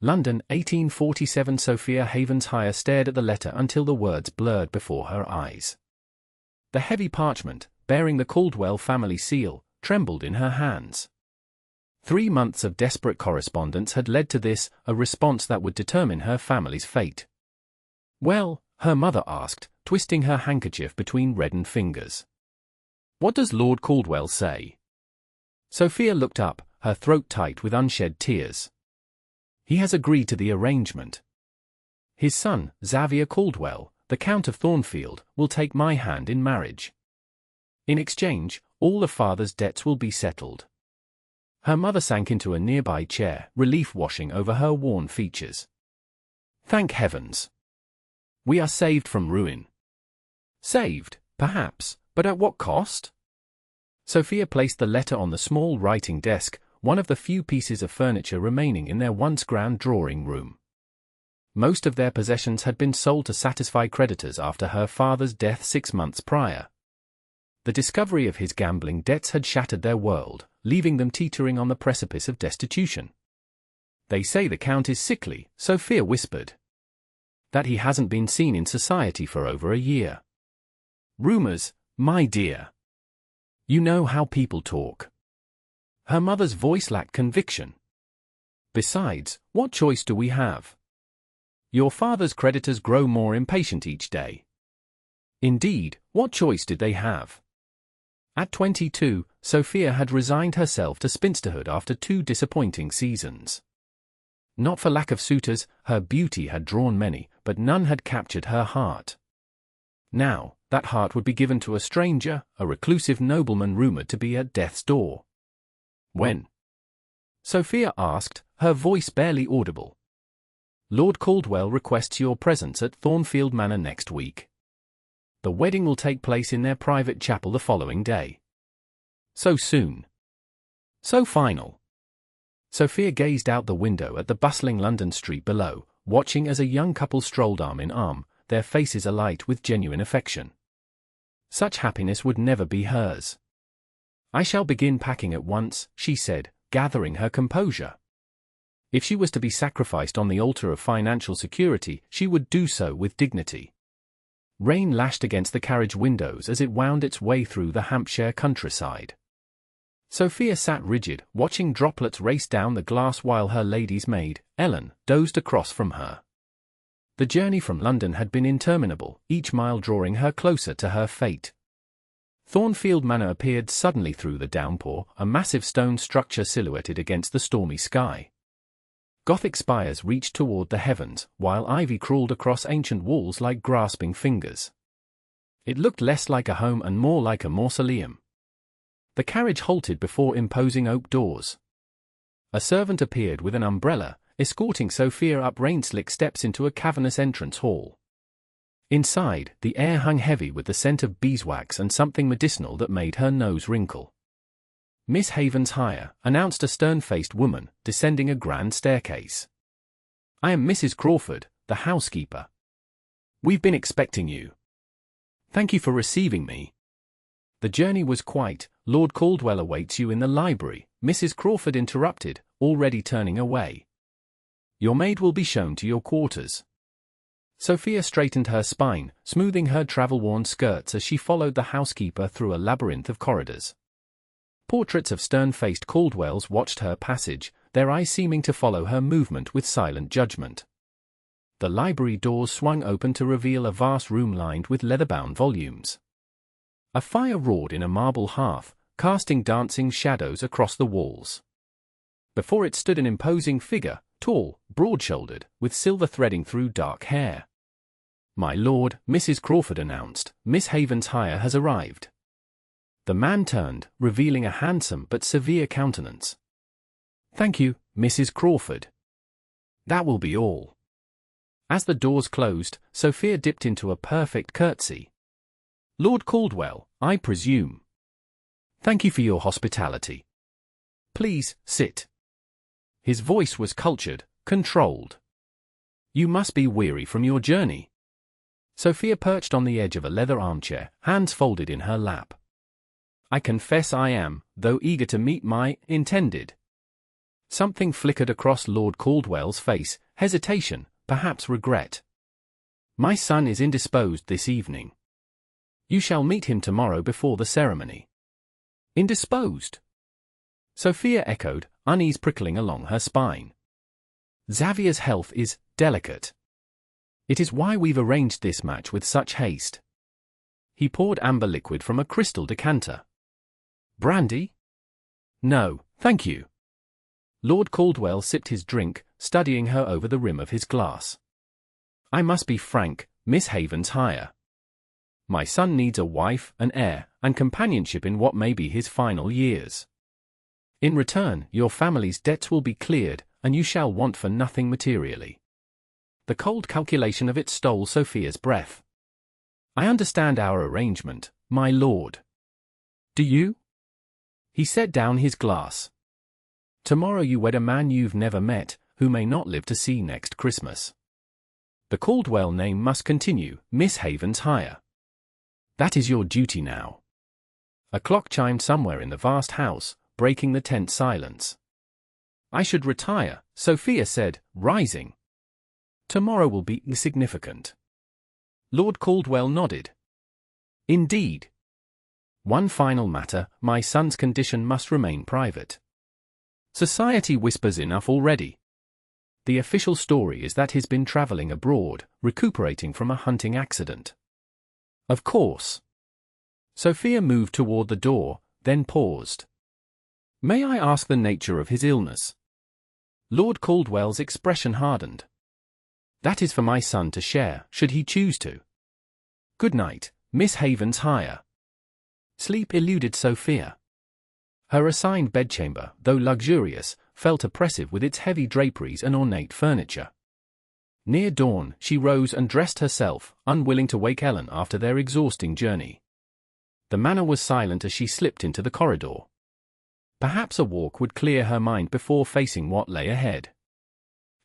London, 1847. Sophia Havenshire stared at the letter until the words blurred before her eyes. The heavy parchment, bearing the Caldwell family seal, trembled in her hands. 3 months of desperate correspondence had led to this, a response that would determine her family's fate. "Well," her mother asked, twisting her handkerchief between reddened fingers. "What does Lord Caldwell say?" Sophia looked up, her throat tight with unshed tears. "He has agreed to the arrangement. His son, Xavier Caldwell, the Count of Thornfield, will take my hand in marriage. In exchange, all the father's debts will be settled." Her mother sank into a nearby chair, relief washing over her worn features. "Thank heavens! We are saved from ruin." "Saved, perhaps, but at what cost?" Sophia placed the letter on the small writing desk, one of the few pieces of furniture remaining in their once grand drawing room. Most of their possessions had been sold to satisfy creditors after her father's death 6 months prior. The discovery of his gambling debts had shattered their world, leaving them teetering on the precipice of destitution. "They say the Count is sickly," Sophia whispered. "That he hasn't been seen in society for over a year." "Rumors, my dear. You know how people talk." Her mother's voice lacked conviction. "Besides, what choice do we have? Your father's creditors grow more impatient each day." Indeed, what choice did they have? At 22, Sophia had resigned herself to spinsterhood after 2 disappointing seasons. Not for lack of suitors, her beauty had drawn many, but none had captured her heart. Now, that heart would be given to a stranger, a reclusive nobleman rumored to be at death's door. "When?" Sophia asked, her voice barely audible. "Lord Caldwell requests your presence at Thornfield Manor next week. The wedding will take place in their private chapel the following day." So soon. So final. Sophia gazed out the window at the bustling London street below, watching as a young couple strolled arm in arm, their faces alight with genuine affection. Such happiness would never be hers. "I shall begin packing at once," she said, gathering her composure. If she was to be sacrificed on the altar of financial security, she would do so with dignity. Rain lashed against the carriage windows as it wound its way through the Hampshire countryside. Sophia sat rigid, watching droplets race down the glass while her lady's maid, Ellen, dozed across from her. The journey from London had been interminable, each mile drawing her closer to her fate. Thornfield Manor appeared suddenly through the downpour, a massive stone structure silhouetted against the stormy sky. Gothic spires reached toward the heavens, while ivy crawled across ancient walls like grasping fingers. It looked less like a home and more like a mausoleum. The carriage halted before imposing oak doors. A servant appeared with an umbrella, escorting Sophia up rain-slick steps into a cavernous entrance hall. Inside, the air hung heavy with the scent of beeswax and something medicinal that made her nose wrinkle. "Miss Havenshire," announced a stern-faced woman, descending a grand staircase. "I am Mrs. Crawford, the housekeeper. We've been expecting you. Thank you for receiving me." "The journey was quite. Lord Caldwell awaits you in the library," Mrs. Crawford interrupted, already turning away. "Your maid will be shown to your quarters." Sophia straightened her spine, smoothing her travel-worn skirts as she followed the housekeeper through a labyrinth of corridors. Portraits of stern-faced Caldwells watched her passage, their eyes seeming to follow her movement with silent judgment. The library doors swung open to reveal a vast room lined with leather-bound volumes. A fire roared in a marble hearth, casting dancing shadows across the walls. Before it stood an imposing figure, tall, broad-shouldered, with silver threading through dark hair. "My lord," Mrs. Crawford announced, "Miss Havenshire has arrived." The man turned, revealing a handsome but severe countenance. "Thank you, Mrs. Crawford. That will be all." As the doors closed, Sophia dipped into a perfect curtsy. "Lord Caldwell, I presume. Thank you for your hospitality. Please, sit." His voice was cultured, controlled. "You must be weary from your journey." Sophia perched on the edge of a leather armchair, hands folded in her lap. "I confess I am, though eager to meet my intended." Something flickered across Lord Caldwell's face, hesitation, perhaps regret. My son is indisposed this evening. You shall meet him tomorrow before the ceremony. Indisposed? Sophia echoed, unease prickling along her spine. Xavier's health is delicate. It is why we've arranged this match with such haste. He poured amber liquid from a crystal decanter. Brandy? No, thank you. Lord Caldwell sipped his drink, studying her over the rim of his glass. I must be frank, Miss Havenshire. My son needs a wife, an heir, and companionship in what may be his final years. In return, your family's debts will be cleared, and you shall want for nothing materially. The cold calculation of it stole Sophia's breath. I understand our arrangement, my lord. Do you? He set down his glass. Tomorrow you wed a man you've never met, who may not live to see next Christmas. The Caldwell name must continue, Miss Havenshire. That is your duty now. A clock chimed somewhere in the vast house, breaking the tense silence. I should retire, Sophia said, rising. Tomorrow will be insignificant. Lord Caldwell nodded. Indeed. One final matter, my son's condition must remain private. Society whispers enough already. The official story is that he's been traveling abroad, recuperating from a hunting accident. Of course. Sophia moved toward the door, then paused. May I ask the nature of his illness? Lord Caldwell's expression hardened. That is for my son to share, should he choose to. Good night, Miss Havenshire. Sleep eluded Sophia. Her assigned bedchamber, though luxurious, felt oppressive with its heavy draperies and ornate furniture. Near dawn, she rose and dressed herself, unwilling to wake Ellen after their exhausting journey. The manor was silent as she slipped into the corridor. Perhaps a walk would clear her mind before facing what lay ahead.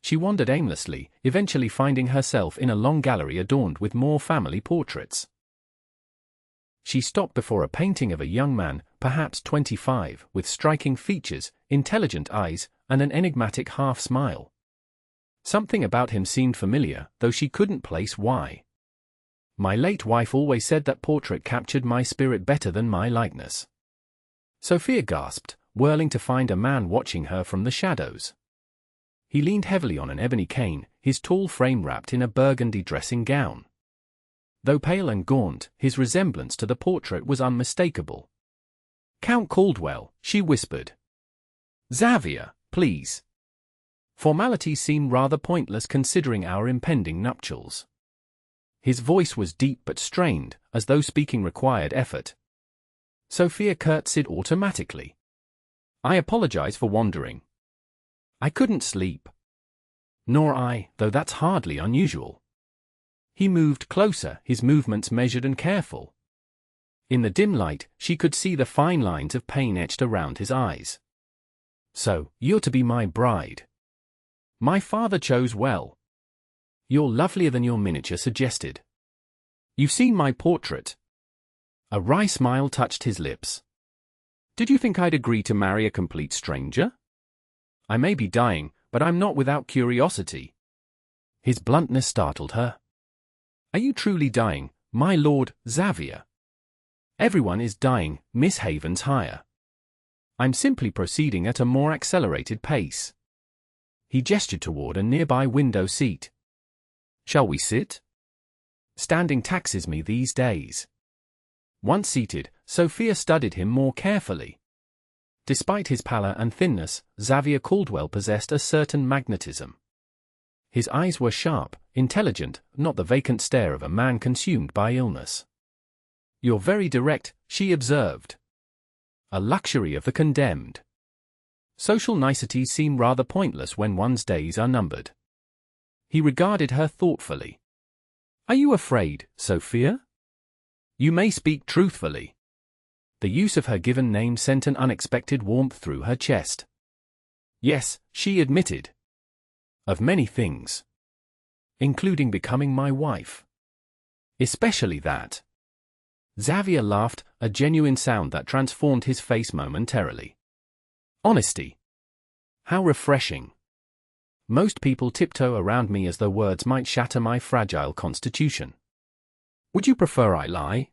She wandered aimlessly, eventually finding herself in a long gallery adorned with more family portraits. She stopped before a painting of a young man, perhaps 25, with striking features, intelligent eyes, and an enigmatic half-smile. Something about him seemed familiar, though she couldn't place why. My late wife always said that portrait captured my spirit better than my likeness. Sophia gasped, whirling to find a man watching her from the shadows. He leaned heavily on an ebony cane, his tall frame wrapped in a burgundy dressing gown. Though pale and gaunt, his resemblance to the portrait was unmistakable. Count Caldwell, she whispered. Xavier, please. Formalities seemed rather pointless considering our impending nuptials. His voice was deep but strained, as though speaking required effort. Sophia curtsied automatically. I apologize for wandering. I couldn't sleep. Nor I, though that's hardly unusual. He moved closer, his movements measured and careful. In the dim light, she could see the fine lines of pain etched around his eyes. So, you're to be my bride. My father chose well. You're lovelier than your miniature suggested. You've seen my portrait. A wry smile touched his lips. Did you think I'd agree to marry a complete stranger? I may be dying, but I'm not without curiosity. His bluntness startled her. Are you truly dying, my Lord Xavier? Everyone is dying, Miss Havenshire. I'm simply proceeding at a more accelerated pace. He gestured toward a nearby window seat. Shall we sit? Standing taxes me these days. Once seated, Sophia studied him more carefully. Despite his pallor and thinness, Xavier Caldwell possessed a certain magnetism. His eyes were sharp, intelligent, not the vacant stare of a man consumed by illness. You're very direct, she observed. A luxury of the condemned. Social niceties seem rather pointless when one's days are numbered. He regarded her thoughtfully. Are you afraid, Sophia? You may speak truthfully. The use of her given name sent an unexpected warmth through her chest. Yes, she admitted. Of many things. Including becoming my wife. Especially that. Xavier laughed, a genuine sound that transformed his face momentarily. Honesty. How refreshing. Most people tiptoe around me as though words might shatter my fragile constitution. Would you prefer I lie?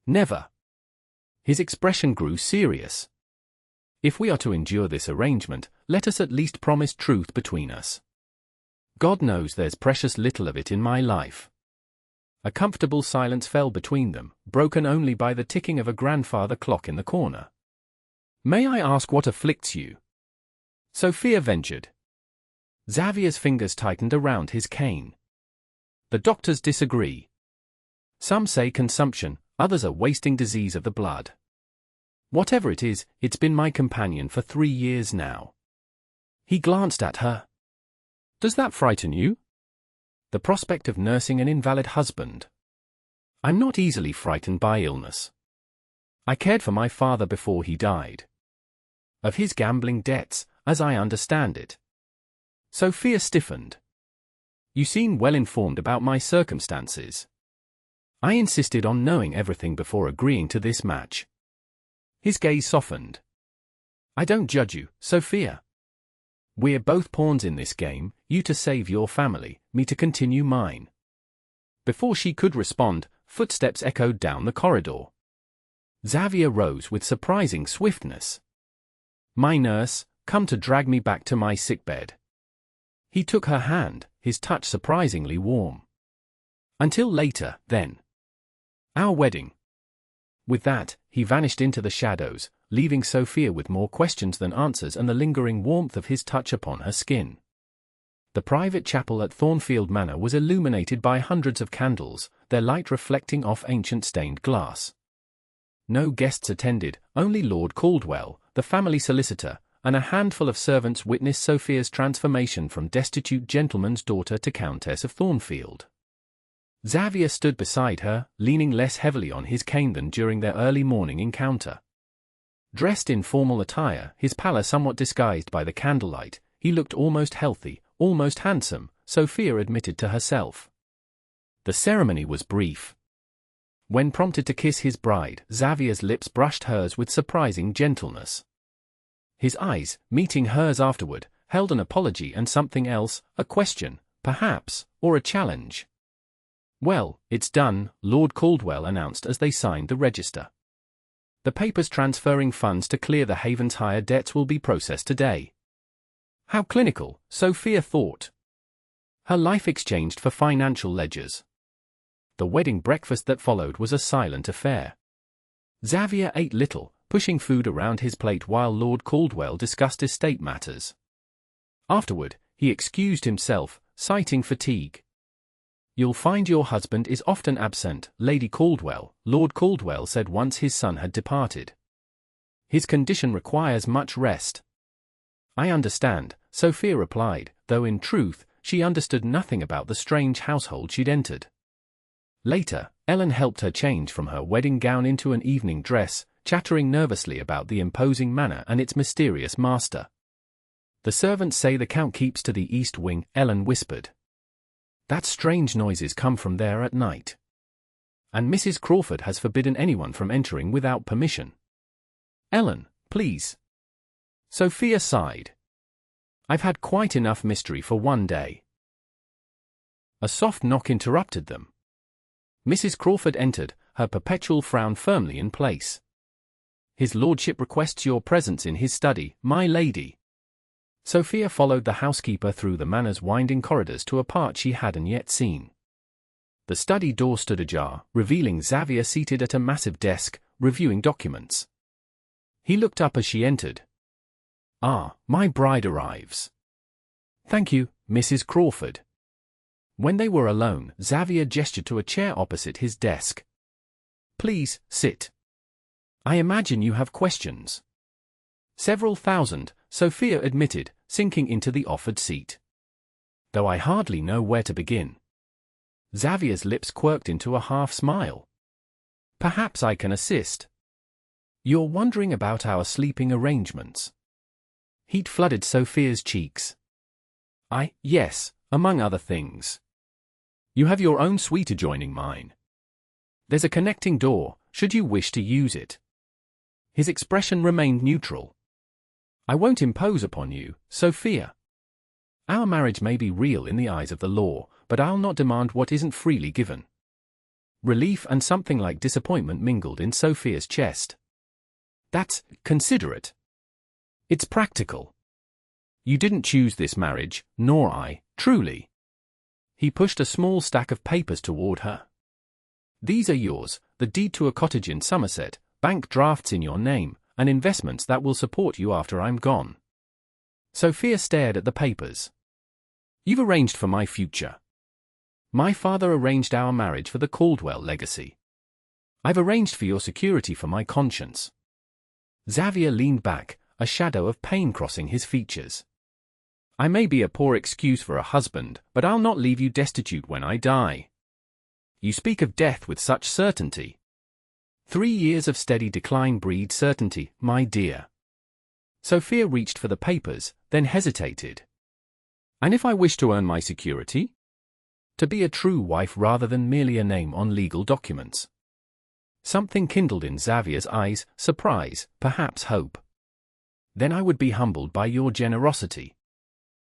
Never. His expression grew serious. If we are to endure this arrangement, let us at least promise truth between us. God knows there's precious little of it in my life. A comfortable silence fell between them, broken only by the ticking of a grandfather clock in the corner. May I ask what afflicts you? Sophia ventured. Xavier's fingers tightened around his cane. The doctors disagree. Some say consumption, others a wasting disease of the blood. Whatever it is, it's been my companion for 3 years now. He glanced at her. Does that frighten you? The prospect of nursing an invalid husband. I'm not easily frightened by illness. I cared for my father before he died. Of his gambling debts, as I understand it. Sophia stiffened. You seem well informed about my circumstances. I insisted on knowing everything before agreeing to this match. His gaze softened. I don't judge you, Sophia. We're both pawns in this game, you to save your family, me to continue mine. Before she could respond, footsteps echoed down the corridor. Xavier rose with surprising swiftness. My nurse, come to drag me back to my sickbed. He took her hand, his touch surprisingly warm. Until later, then. Our wedding. With that, he vanished into the shadows, leaving Sophia with more questions than answers and the lingering warmth of his touch upon her skin. The private chapel at Thornfield Manor was illuminated by hundreds of candles, their light reflecting off ancient stained glass. No guests attended, only Lord Caldwell, the family solicitor, and a handful of servants witnessed Sophia's transformation from destitute gentleman's daughter to Countess of Thornfield. Xavier stood beside her, leaning less heavily on his cane than during their early morning encounter. Dressed in formal attire, his pallor somewhat disguised by the candlelight, he looked almost healthy, almost handsome, Sophia admitted to herself. The ceremony was brief. When prompted to kiss his bride, Xavier's lips brushed hers with surprising gentleness. His eyes, meeting hers afterward, held an apology and something else, a question, perhaps, or a challenge. Well, it's done, Lord Caldwell announced as they signed the register. The papers transferring funds to clear the Havenshire debts will be processed today. How clinical, Sophia thought. Her life exchanged for financial ledgers. The wedding breakfast that followed was a silent affair. Xavier ate little, pushing food around his plate while Lord Caldwell discussed estate matters. Afterward, he excused himself, citing fatigue. You'll find your husband is often absent, Lady Caldwell, Lord Caldwell said once his son had departed. His condition requires much rest. I understand, Sophia replied, though in truth, she understood nothing about the strange household she'd entered. Later, Ellen helped her change from her wedding gown into an evening dress, chattering nervously about the imposing manor and its mysterious master. The servants say the Count keeps to the east wing, Ellen whispered. That strange noises come from there at night. And Mrs. Crawford has forbidden anyone from entering without permission. Ellen, please. Sophia sighed. I've had quite enough mystery for one day. A soft knock interrupted them. Mrs. Crawford entered, her perpetual frown firmly in place. His lordship requests your presence in his study, my lady. Sophia followed the housekeeper through the manor's winding corridors to a part she hadn't yet seen. The study door stood ajar, revealing Xavier seated at a massive desk, reviewing documents. He looked up as she entered. Ah, my bride arrives. Thank you, Mrs. Crawford. When they were alone, Xavier gestured to a chair opposite his desk. Please, sit. I imagine you have questions. Several thousand, Sophia admitted, sinking into the offered seat. Though I hardly know where to begin. Xavier's lips quirked into a half-smile. Perhaps I can assist. You're wondering about our sleeping arrangements. Heat flooded Sophia's cheeks. Yes, among other things. You have your own suite adjoining mine. There's a connecting door, should you wish to use it. His expression remained neutral. I won't impose upon you, Sophia. Our marriage may be real in the eyes of the law, but I'll not demand what isn't freely given. Relief and something like disappointment mingled in Sophia's chest. That's considerate. It's practical. You didn't choose this marriage, nor I, truly. He pushed a small stack of papers toward her. These are yours, the deed to a cottage in Somerset, bank drafts in your name, and investments that will support you after I'm gone. Sophia stared at the papers. You've arranged for my future. My father arranged our marriage for the Caldwell legacy. I've arranged for your security for my conscience. Xavier leaned back, a shadow of pain crossing his features. I may be a poor excuse for a husband, but I'll not leave you destitute when I die. You speak of death with such certainty. 3 years of steady decline breed certainty, my dear. Sophia reached for the papers, then hesitated. And if I wish to earn my security? To be a true wife rather than merely a name on legal documents. Something kindled in Xavier's eyes, surprise, perhaps hope. Then I would be humbled by your generosity.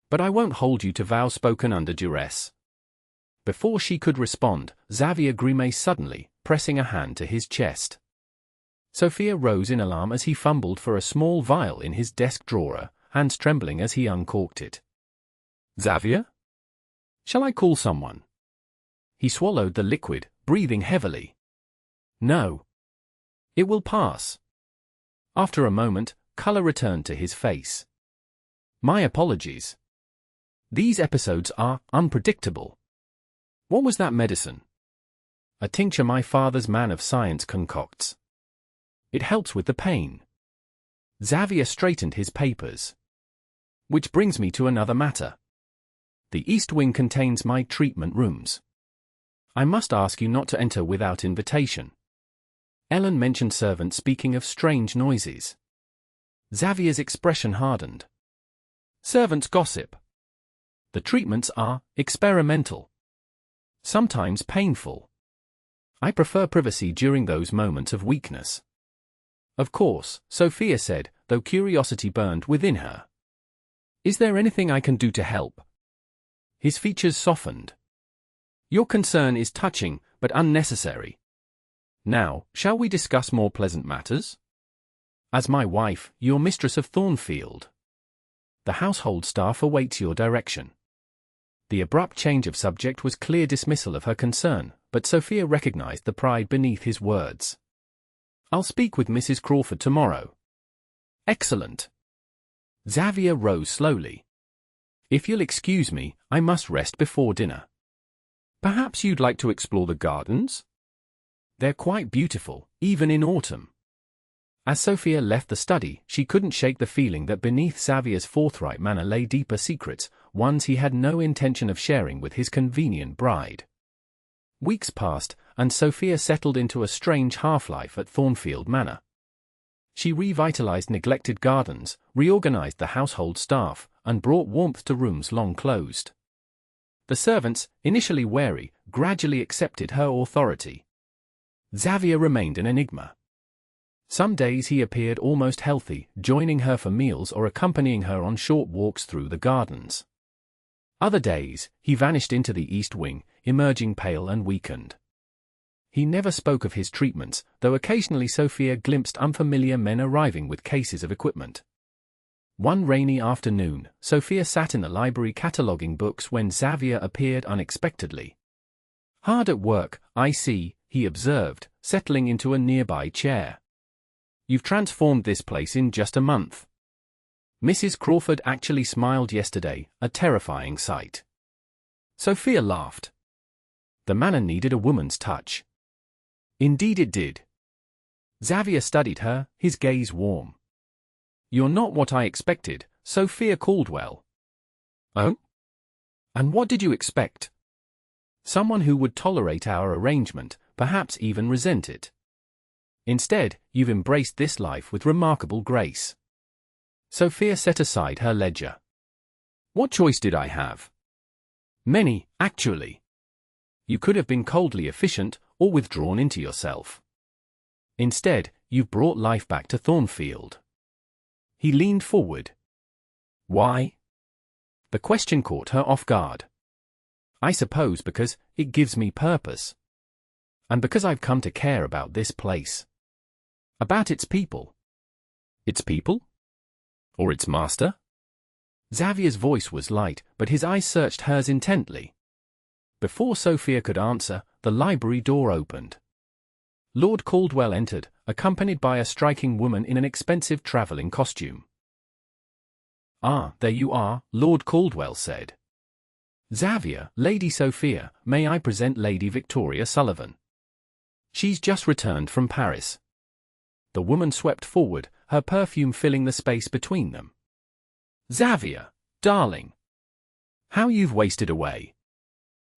But I won't hold you to vows spoken under duress. Before she could respond, Xavier grimaced suddenly, pressing a hand to his chest. Sophia rose in alarm as he fumbled for a small vial in his desk drawer, hands trembling as he uncorked it. Xavier? Shall I call someone? He swallowed the liquid, breathing heavily. No. It will pass. After a moment, color returned to his face. My apologies. These episodes are unpredictable. What was that medicine? A tincture my father's man of science concocts. It helps with the pain. Xavier straightened his papers. Which brings me to another matter. The East Wing contains my treatment rooms. I must ask you not to enter without invitation. Ellen mentioned servants speaking of strange noises. Xavier's expression hardened. Servants gossip. The treatments are experimental. Sometimes painful. I prefer privacy during those moments of weakness. Of course, Sophia said, though curiosity burned within her. Is there anything I can do to help? His features softened. Your concern is touching, but unnecessary. Now, shall we discuss more pleasant matters? As my wife, you're mistress of Thornfield. The household staff awaits your direction. The abrupt change of subject was clear dismissal of her concern, but Sophia recognized the pride beneath his words. I'll speak with Mrs. Crawford tomorrow. Excellent. Xavier rose slowly. If you'll excuse me, I must rest before dinner. Perhaps you'd like to explore the gardens? They're quite beautiful, even in autumn. As Sophia left the study, she couldn't shake the feeling that beneath Xavier's forthright manner lay deeper secrets, ones he had no intention of sharing with his convenient bride. Weeks passed, and Sophia settled into a strange half-life at Thornfield Manor. She revitalized neglected gardens, reorganized the household staff, and brought warmth to rooms long closed. The servants, initially wary, gradually accepted her authority. Xavier remained an enigma. Some days he appeared almost healthy, joining her for meals or accompanying her on short walks through the gardens. Other days, he vanished into the East Wing, emerging pale and weakened. He never spoke of his treatments, though occasionally Sophia glimpsed unfamiliar men arriving with cases of equipment. One rainy afternoon, Sophia sat in the library cataloguing books when Xavier appeared unexpectedly. Hard at work, I see, he observed, settling into a nearby chair. You've transformed this place in just a month. Mrs. Crawford actually smiled yesterday, a terrifying sight. Sophia laughed. The manor needed a woman's touch. Indeed it did. Xavier studied her, his gaze warm. You're not what I expected, Sophia Caldwell. Oh? And what did you expect? Someone who would tolerate our arrangement, perhaps even resent it. Instead, you've embraced this life with remarkable grace. Sophia set aside her ledger. What choice did I have? Many, actually. You could have been coldly efficient, or withdrawn into yourself. Instead, you've brought life back to Thornfield. He leaned forward. Why? The question caught her off guard. I suppose because it gives me purpose. And because I've come to care about this place. About its people. Its people? Or its master? Xavier's voice was light, but his eyes searched hers intently. Before Sophia could answer, the library door opened. Lord Caldwell entered, accompanied by a striking woman in an expensive travelling costume. Ah, there you are, Lord Caldwell said. Xavier, Lady Sophia, may I present Lady Victoria Sullivan? She's just returned from Paris. The woman swept forward, her perfume filling the space between them. Xavier, darling. How you've wasted away.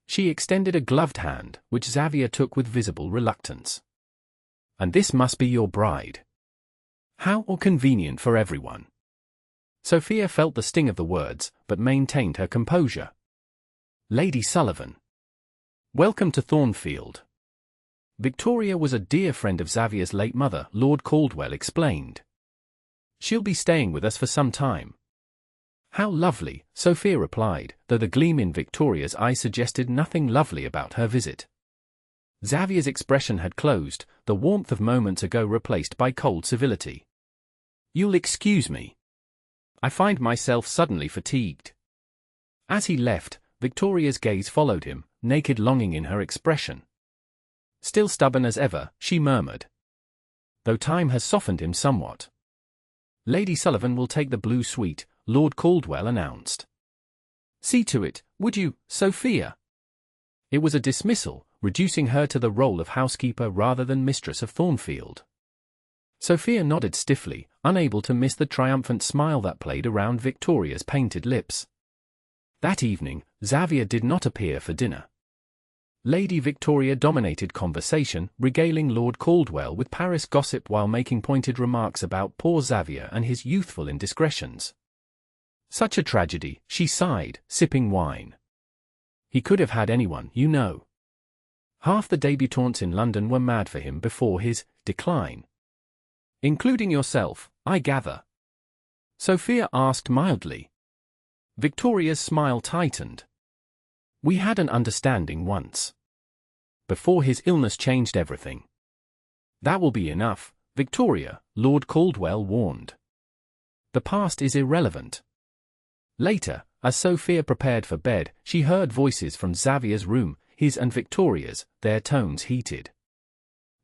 She extended a gloved hand, which Xavier took with visible reluctance. And this must be your bride. How convenient for everyone. Sophia felt the sting of the words, but maintained her composure. Lady Sullivan. Welcome to Thornfield. Victoria was a dear friend of Xavier's late mother, Lord Caldwell explained. She'll be staying with us for some time. How lovely, Sophia replied, though the gleam in Victoria's eye suggested nothing lovely about her visit. Xavier's expression had closed, the warmth of moments ago replaced by cold civility. You'll excuse me. I find myself suddenly fatigued. As he left, Victoria's gaze followed him, naked longing in her expression. Still stubborn as ever, she murmured. Though time has softened him somewhat. Lady Sullivan will take the blue suite, Lord Caldwell announced. See to it, would you, Sophia? It was a dismissal, reducing her to the role of housekeeper rather than mistress of Thornfield. Sophia nodded stiffly, unable to miss the triumphant smile that played around Victoria's painted lips. That evening, Xavier did not appear for dinner. Lady Victoria dominated conversation, regaling Lord Caldwell with Paris gossip while making pointed remarks about poor Xavier and his youthful indiscretions. Such a tragedy, she sighed, sipping wine. He could have had anyone, you know. Half the débutantes in London were mad for him before his decline. Including yourself, I gather. Sophia asked mildly. Victoria's smile tightened. We had an understanding once. Before his illness changed everything. That will be enough, Victoria, Lord Caldwell warned. The past is irrelevant. Later, as Sophia prepared for bed, she heard voices from Xavier's room, his and Victoria's, their tones heated.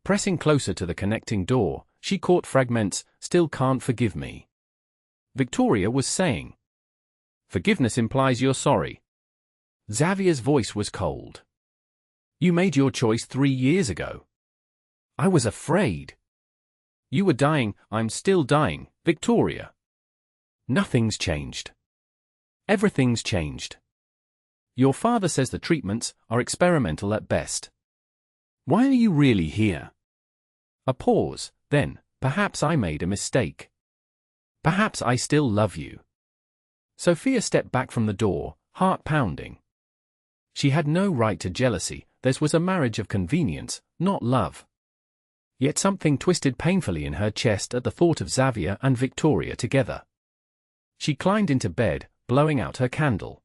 Pressing closer to the connecting door, she caught fragments, still can't forgive me. Victoria was saying. Forgiveness implies you're sorry. Xavier's voice was cold. You made your choice 3 years ago. I was afraid. You were dying, I'm still dying, Victoria. Nothing's changed. Everything's changed. Your father says the treatments are experimental at best. Why are you really here? A pause, then, perhaps I made a mistake. Perhaps I still love you. Sophia stepped back from the door, heart pounding. She had no right to jealousy, this was a marriage of convenience, not love. Yet something twisted painfully in her chest at the thought of Xavier and Victoria together. She climbed into bed, blowing out her candle.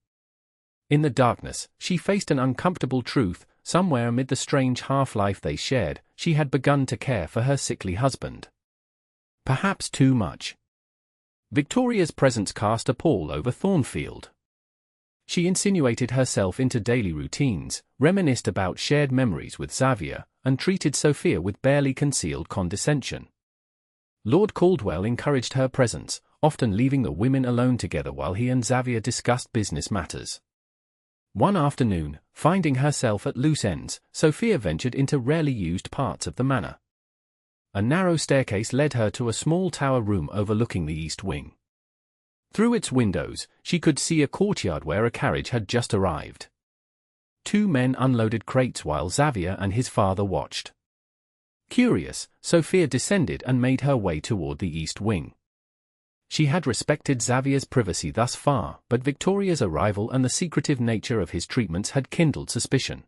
In the darkness, she faced an uncomfortable truth, somewhere amid the strange half-life they shared, she had begun to care for her sickly husband. Perhaps too much. Victoria's presence cast a pall over Thornfield. She insinuated herself into daily routines, reminisced about shared memories with Xavier, and treated Sophia with barely concealed condescension. Lord Caldwell encouraged her presence, often leaving the women alone together while he and Xavier discussed business matters. One afternoon, finding herself at loose ends, Sophia ventured into rarely used parts of the manor. A narrow staircase led her to a small tower room overlooking the east wing. Through its windows, she could see a courtyard where a carriage had just arrived. 2 men unloaded crates while Xavier and his father watched. Curious, Sophia descended and made her way toward the east wing. She had respected Xavier's privacy thus far, but Victoria's arrival and the secretive nature of his treatments had kindled suspicion.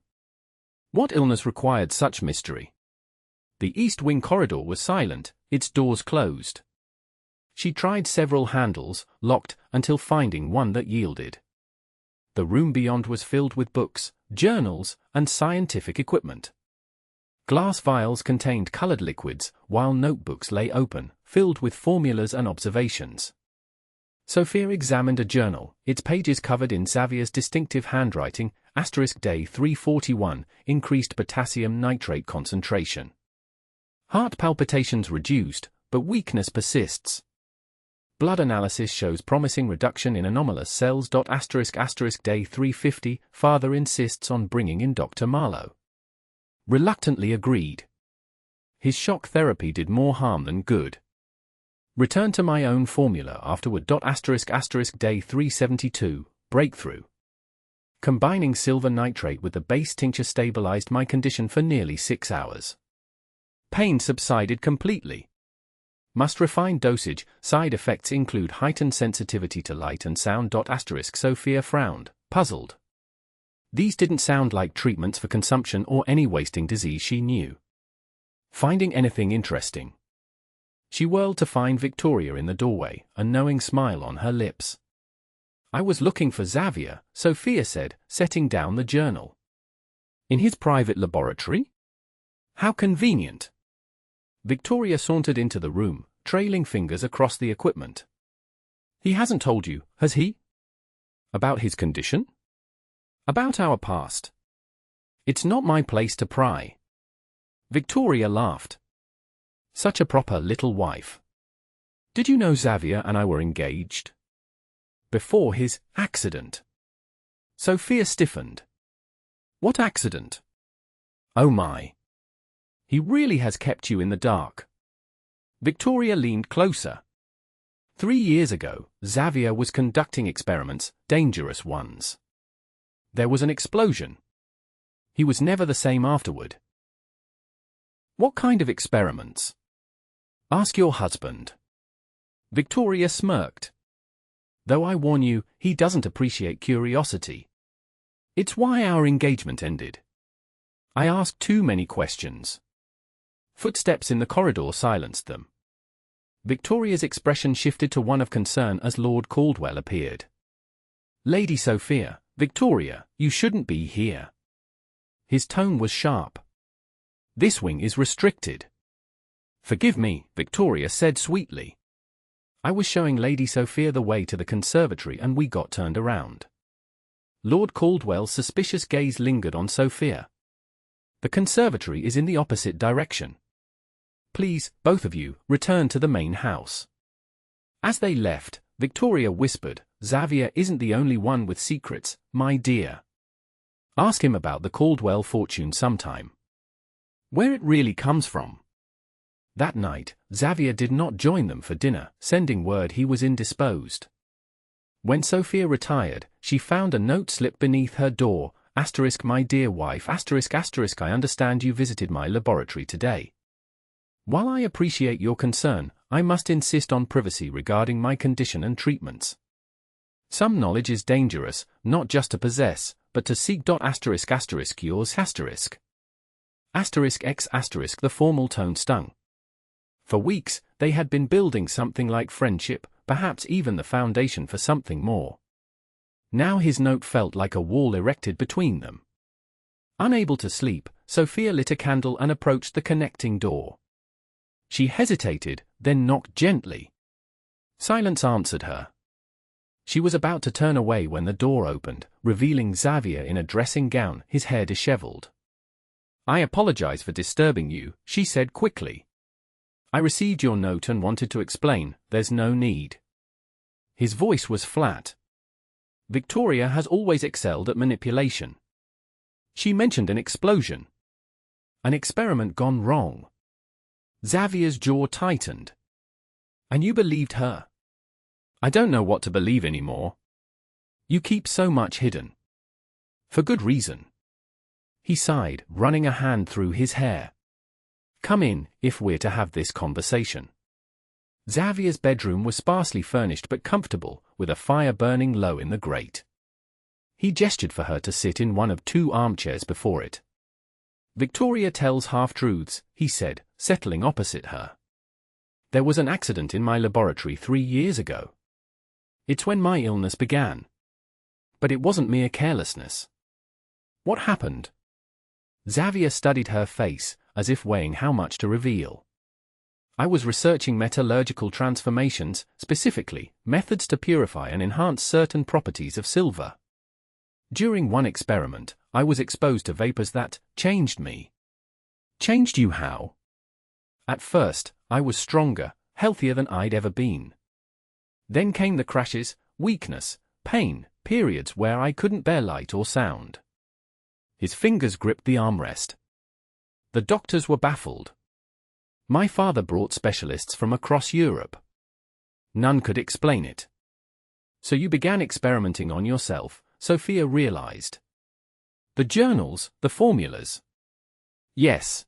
What illness required such mystery? The east wing corridor was silent, its doors closed. She tried several handles, locked, until finding one that yielded. The room beyond was filled with books, journals, and scientific equipment. Glass vials contained colored liquids, while notebooks lay open, filled with formulas and observations. Sophia examined a journal, its pages covered in Xavier's distinctive handwriting, *Day 341, increased potassium nitrate concentration. Heart palpitations reduced, but weakness persists. Blood analysis shows promising reduction in anomalous cells. **** Day 350, father insists on bringing in Dr. Marlowe. Reluctantly agreed. His shock therapy did more harm than good. Return to my own formula afterward. **** Day 372, breakthrough. Combining silver nitrate with the base tincture stabilized my condition for nearly 6 hours. Pain subsided completely. Must refine dosage. Side effects include heightened sensitivity to light and sound. ***. Sophia frowned, puzzled. These didn't sound like treatments for consumption or any wasting disease she knew. Finding anything interesting? She whirled to find Victoria in the doorway, a knowing smile on her lips. I was looking for Xavier, Sophia said, setting down the journal. In his private laboratory? How convenient. Victoria sauntered into the room, trailing fingers across the equipment. He hasn't told you, has he? About his condition? About our past? It's not my place to pry. Victoria laughed. Such a proper little wife. Did you know Xavier and I were engaged? Before his accident. Sophia stiffened. What accident? Oh my. He really has kept you in the dark. Victoria leaned closer. 3 years ago, Xavier was conducting experiments, dangerous ones. There was an explosion. He was never the same afterward. What kind of experiments? Ask your husband. Victoria smirked. Though I warn you, he doesn't appreciate curiosity. It's why our engagement ended. I asked too many questions. Footsteps in the corridor silenced them. Victoria's expression shifted to one of concern as Lord Caldwell appeared. Lady Sophia, Victoria, you shouldn't be here. His tone was sharp. This wing is restricted. Forgive me, Victoria said sweetly. I was showing Lady Sophia the way to the conservatory and we got turned around. Lord Caldwell's suspicious gaze lingered on Sophia. The conservatory is in the opposite direction. Please, both of you, return to the main house. As they left, Victoria whispered, Xavier isn't the only one with secrets, my dear. Ask him about the Caldwell fortune sometime. Where it really comes from. That night, Xavier did not join them for dinner, sending word he was indisposed. When Sophia retired, she found a note slipped beneath her door, my dear wife, I understand you visited my laboratory today. While I appreciate your concern, I must insist on privacy regarding my condition and treatments. Some knowledge is dangerous, not just to possess, but to seek. Yours ***. The formal tone stung. For weeks, they had been building something like friendship, perhaps even the foundation for something more. Now his note felt like a wall erected between them. Unable to sleep, Sophia lit a candle and approached the connecting door. She hesitated, then knocked gently. Silence answered her. She was about to turn away when the door opened, revealing Xavier in a dressing gown, his hair disheveled. I apologize for disturbing you, she said quickly. I received your note and wanted to explain, there's no need. His voice was flat. Victoria has always excelled at manipulation. She mentioned an explosion. An experiment gone wrong. Xavier's jaw tightened. And you believed her? I don't know what to believe anymore. You keep so much hidden. For good reason. He sighed, running a hand through his hair. Come in, if we're to have this conversation. Xavier's bedroom was sparsely furnished but comfortable, with a fire burning low in the grate. He gestured for her to sit in one of 2 armchairs before it. Victoria tells half-truths, he said, settling opposite her. There was an accident in my laboratory 3 years ago. It's when my illness began. But it wasn't mere carelessness. What happened? Xavier studied her face, as if weighing how much to reveal. I was researching metallurgical transformations, specifically, methods to purify and enhance certain properties of silver. During one experiment, I was exposed to vapors that changed me. Changed you how? At first, I was stronger, healthier than I'd ever been. Then came the crashes, weakness, pain, periods where I couldn't bear light or sound. His fingers gripped the armrest. The doctors were baffled. My father brought specialists from across Europe. None could explain it. So you began experimenting on yourself, Sophia realized. The journals, the formulas. Yes.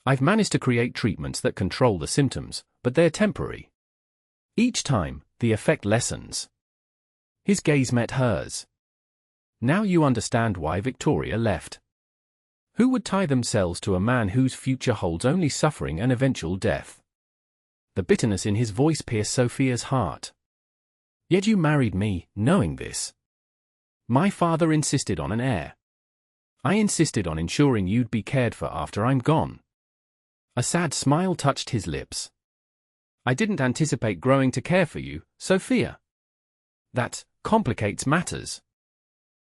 I've managed to create treatments that control the symptoms, but they're temporary. Each time, the effect lessens. His gaze met hers. Now you understand why Victoria left. Who would tie themselves to a man whose future holds only suffering and eventual death? The bitterness in his voice pierced Sophia's heart. Yet you married me, knowing this. My father insisted on an heir. I insisted on ensuring you'd be cared for after I'm gone. A sad smile touched his lips. I didn't anticipate growing to care for you, Sophia. That complicates matters.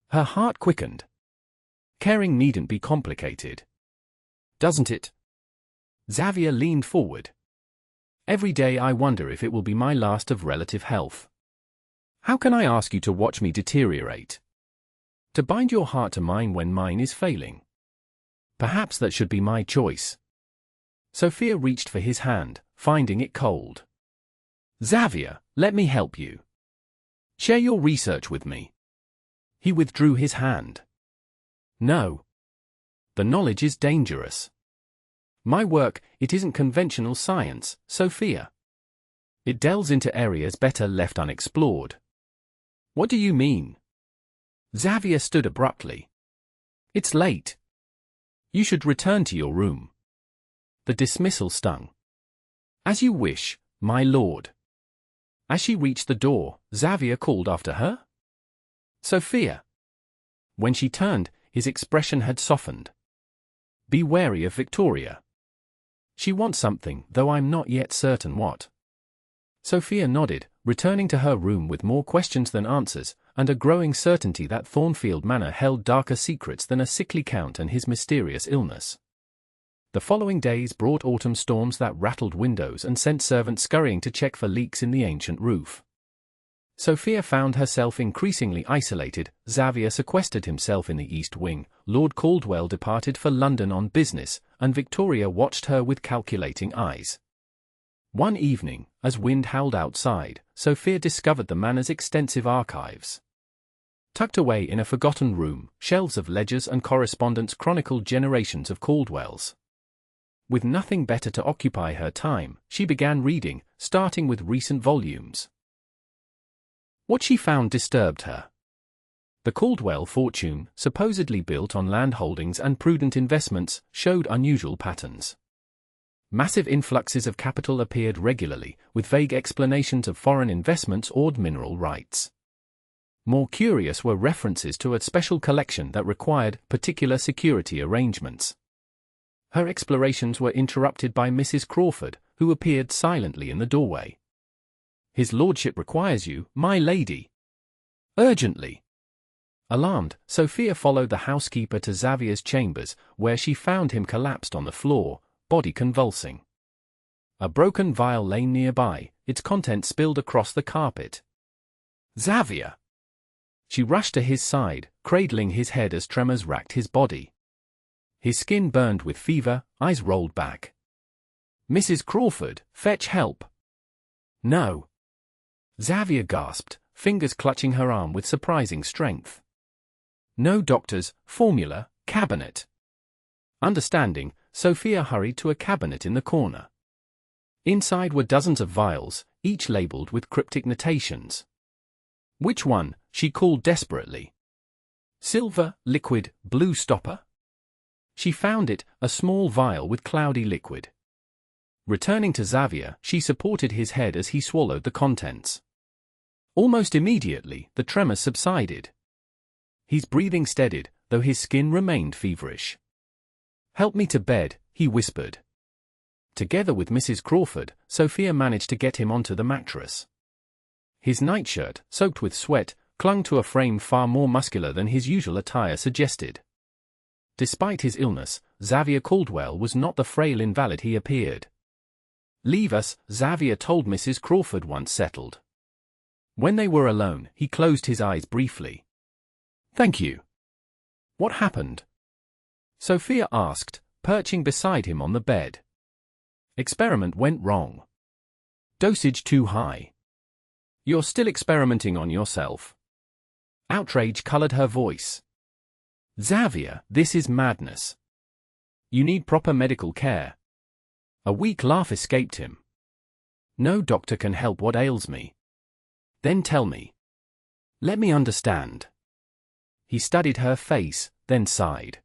Her heart quickened. Caring needn't be complicated. Doesn't it? Xavier leaned forward. Every day I wonder if it will be my last of relative health. How can I ask you to watch me deteriorate? To bind your heart to mine when mine is failing? Perhaps that should be my choice. Sophia reached for his hand, finding it cold. Xavier, let me help you. Share your research with me. He withdrew his hand. No. The knowledge is dangerous. My work, it isn't conventional science, Sophia. It delves into areas better left unexplored. What do you mean? Xavier stood abruptly. It's late. You should return to your room. The dismissal stung. As you wish, my lord. As she reached the door, Xavier called after her. Sophia. When she turned, his expression had softened. Be wary of Victoria. She wants something, though I'm not yet certain what. Sophia nodded, returning to her room with more questions than answers, and a growing certainty that Thornfield Manor held darker secrets than a sickly count and his mysterious illness. The following days brought autumn storms that rattled windows and sent servants scurrying to check for leaks in the ancient roof. Sophia found herself increasingly isolated. Xavier sequestered himself in the East Wing, Lord Caldwell departed for London on business, and Victoria watched her with calculating eyes. One evening, as wind howled outside, Sophia discovered the manor's extensive archives. Tucked away in a forgotten room, shelves of ledgers and correspondence chronicled generations of Caldwells. With nothing better to occupy her time, she began reading, starting with recent volumes. What she found disturbed her. The Caldwell fortune, supposedly built on land holdings and prudent investments, showed unusual patterns. Massive influxes of capital appeared regularly, with vague explanations of foreign investments or mineral rights. More curious were references to a special collection that required particular security arrangements. Her explorations were interrupted by Mrs. Crawford, who appeared silently in the doorway. His lordship requires you, my lady. Urgently. Alarmed, Sophia followed the housekeeper to Xavier's chambers, where she found him collapsed on the floor, body convulsing. A broken vial lay nearby, its contents spilled across the carpet. Xavier! She rushed to his side, cradling his head as tremors racked his body. His skin burned with fever, eyes rolled back. Mrs. Crawford, fetch help. No. Xavier gasped, fingers clutching her arm with surprising strength. No doctors, formula, cabinet. Understanding, Sophia hurried to a cabinet in the corner. Inside were dozens of vials, each labeled with cryptic notations. Which one? She called desperately. Silver, liquid, blue stopper. She found it, a small vial with cloudy liquid. Returning to Xavier, she supported his head as he swallowed the contents. Almost immediately, the tremors subsided. His breathing steadied, though his skin remained feverish. "Help me to bed," he whispered. Together with Mrs. Crawford, Sophia managed to get him onto the mattress. His nightshirt, soaked with sweat, clung to a frame far more muscular than his usual attire suggested. Despite his illness, Xavier Caldwell was not the frail invalid he appeared. "Leave us," Xavier told Mrs. Crawford once settled. When they were alone, he closed his eyes briefly. "Thank you." "What happened?" Sophia asked, perching beside him on the bed. "Experiment went wrong. Dosage too high." "You're still experimenting on yourself?" Outrage colored her voice. "Xavier, this is madness. You need proper medical care." A weak laugh escaped him. "No doctor can help what ails me." "Then tell me. Let me understand." He studied her face, then sighed.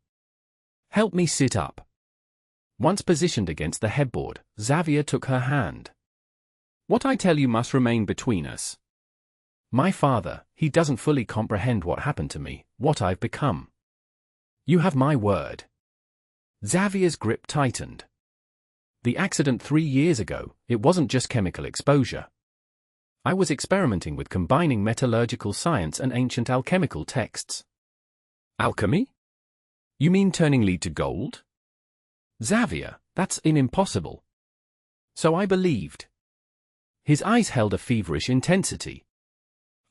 "Help me sit up." Once positioned against the headboard, Xavier took her hand. "What I tell you must remain between us. My father, he doesn't fully comprehend what happened to me, what I've become. You have my word." Xavier's grip tightened. "The accident 3 years ago, it wasn't just chemical exposure. I was experimenting with combining metallurgical science and ancient alchemical texts." "Alchemy? You mean turning lead to gold?" "Xavier, that's impossible." "So I believed." His eyes held a feverish intensity.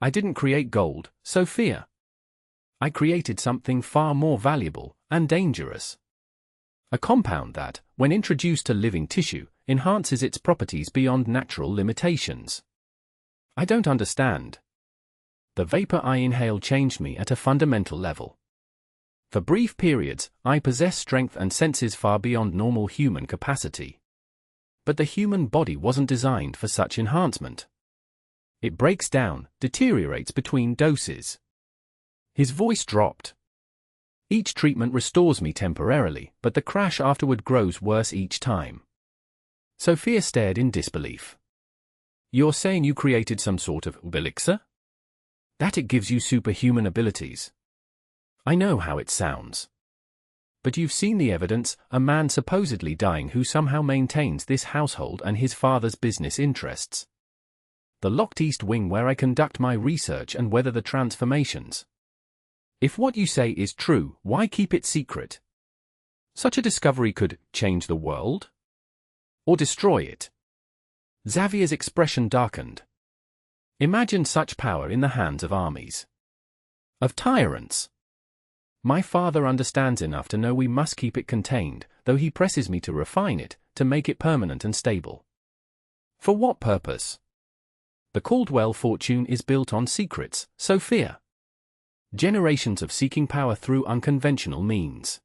"I didn't create gold, Sophia. I created something far more valuable and dangerous. A compound that, when introduced to living tissue, enhances its properties beyond natural limitations." "I don't understand." "The vapor I inhaled changed me at a fundamental level. For brief periods, I possess strength and senses far beyond normal human capacity. But the human body wasn't designed for such enhancement. It breaks down, deteriorates between doses." His voice dropped. "Each treatment restores me temporarily, but the crash afterward grows worse each time." Sophia stared in disbelief. "You're saying you created some sort of elixir? That it gives you superhuman abilities?" "I know how it sounds. But you've seen the evidence, a man supposedly dying who somehow maintains this household and his father's business interests. The locked east wing where I conduct my research and weather the transformations. If what you say is true, why keep it secret? Such a discovery could change the world? Or destroy it." Xavier's expression darkened. "Imagine such power in the hands of armies. Of tyrants. My father understands enough to know we must keep it contained, though he presses me to refine it, to make it permanent and stable." "For what purpose?" "The Caldwell fortune is built on secrets, Sophia. Generations of seeking power through unconventional means.